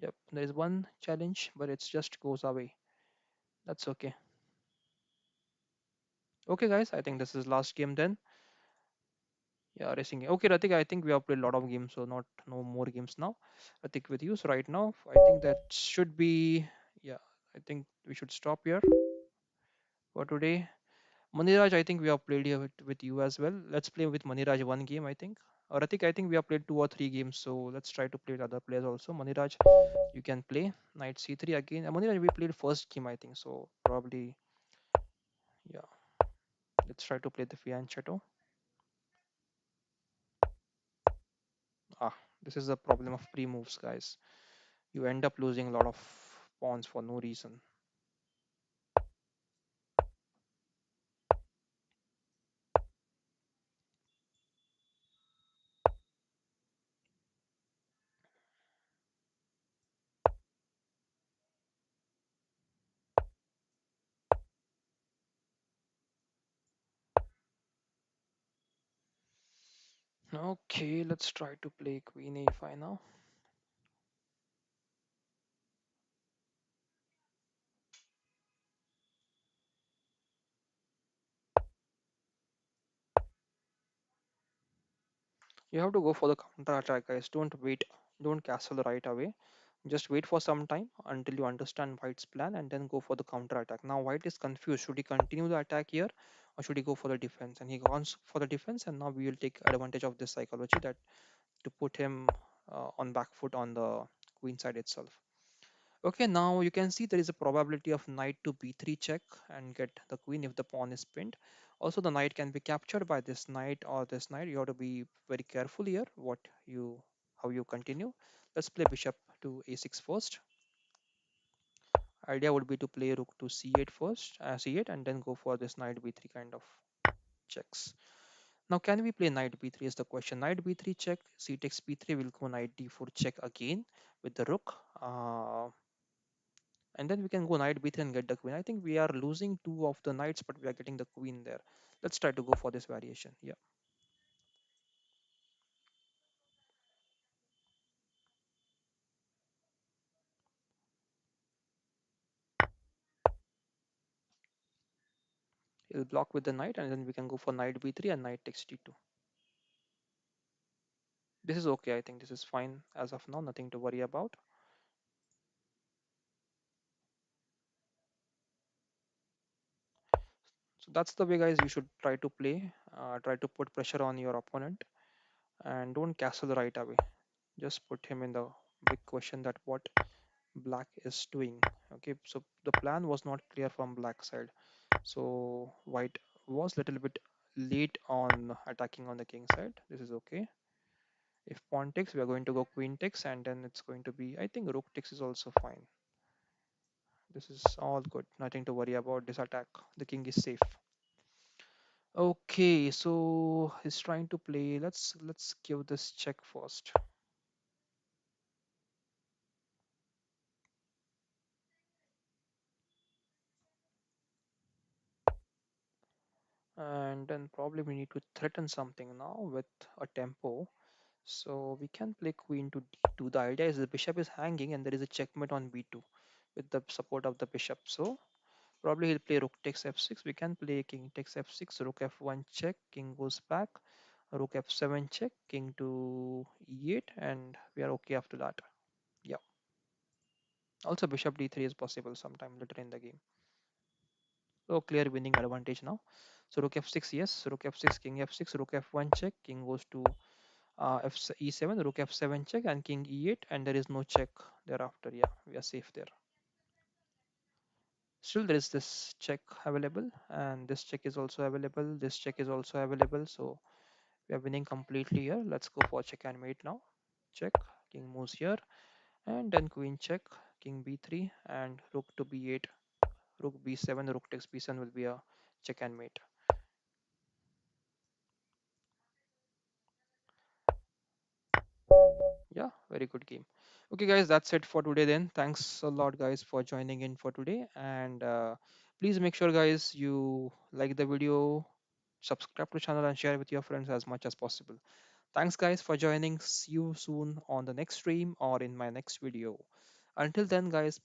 Yep, there is one challenge, but it just goes away. That's okay. Okay, guys, I think this is last game then. Yeah, racing game. Okay, Ratik, I think we have played a lot of games, so not no more games now. Ratik with you. So right now, I think that should be, yeah, I think we should stop here for today. Maniraj, I think we have played here with you as well. Let's play with Maniraj one game, I think. Or Ratik, I think we have played two or three games, so let's try to play with other players also. Maniraj, you can play knight c3 again. Maniraj, we played first game, I think, so probably, yeah. Let's try to play the fianchetto. Ah, this is the problem of pre-moves, guys. You end up losing a lot of pawns for no reason. Okay, let's try to play queen a5 now. You have to go for the counter attack, guys. Don't wait. Don't castle right away. Just wait for some time until you understand white's plan and then go for the counter attack. Now white is confused. Should he continue the attack here or should he go for the defense? And he goes for the defense, and now we will take advantage of this psychology that to put him on back foot on the queen side itself. Okay, now you can see there is a probability of knight to b3 check and get the queen if the pawn is pinned. Also, the knight can be captured by this knight or this knight. You have to be very careful here what you how you continue. Let's play bishop to a6 first. Idea would be to play rook to c8 first, c8, and then go for this knight b3 kind of checks. Now, can we play knight b3 is the question. Knight b3 check, c takes b3, will go knight d4 check again with the rook. And then we can go knight b3 and get the queen. I think we are losing two of the knights, but we are getting the queen there. Let's try to go for this variation. Yeah, it'll block with the knight, and then we can go for knight b3 and knight takes d2. This is okay. I think this is fine as of now. Nothing to worry about. So that's the way, guys. You should try to play. Try to put pressure on your opponent, and don't castle right away. Just put him in the big question that what black is doing. Okay, so the plan was not clear from black side. So white was little bit late on attacking on the king side. This is okay. If pawn takes, we are going to go queen takes, and then it's going to be, I think rook takes is also fine. This is all good. Nothing to worry about this attack. The king is safe. Okay, so he's trying to play. Let's give this check first. And then probably we need to threaten something now with a tempo. So we can play queen to d2. The idea is the bishop is hanging and there is a checkmate on b2 with the support of the bishop. So probably he'll play rook takes f6. We can play king takes f6, rook f1 check, king goes back, rook f7 check, king to e8, and we are okay after that. Yeah. Also bishop d3 is possible sometime later in the game. So clear winning advantage now. So rook f6, yes, rook f6, king f6, rook f1 check, king goes to e7, rook f7 check, and king e8, and there is no check thereafter. Yeah, we are safe there. Still, there is this check available, and this check is also available. This check is also available. So we are winning completely here. Let's go for check and mate now. Check, king moves here, and then queen check, king b3, and rook to b8, rook b7, rook takes b7 will be a check and mate. Yeah, very good game. Okay, guys, that's it for today then. Thanks a lot, guys, for joining in for today. And please make sure, guys, you like the video, subscribe to the channel, and share with your friends as much as possible. Thanks, guys, for joining. See you soon on the next stream or in my next video. Until then, guys,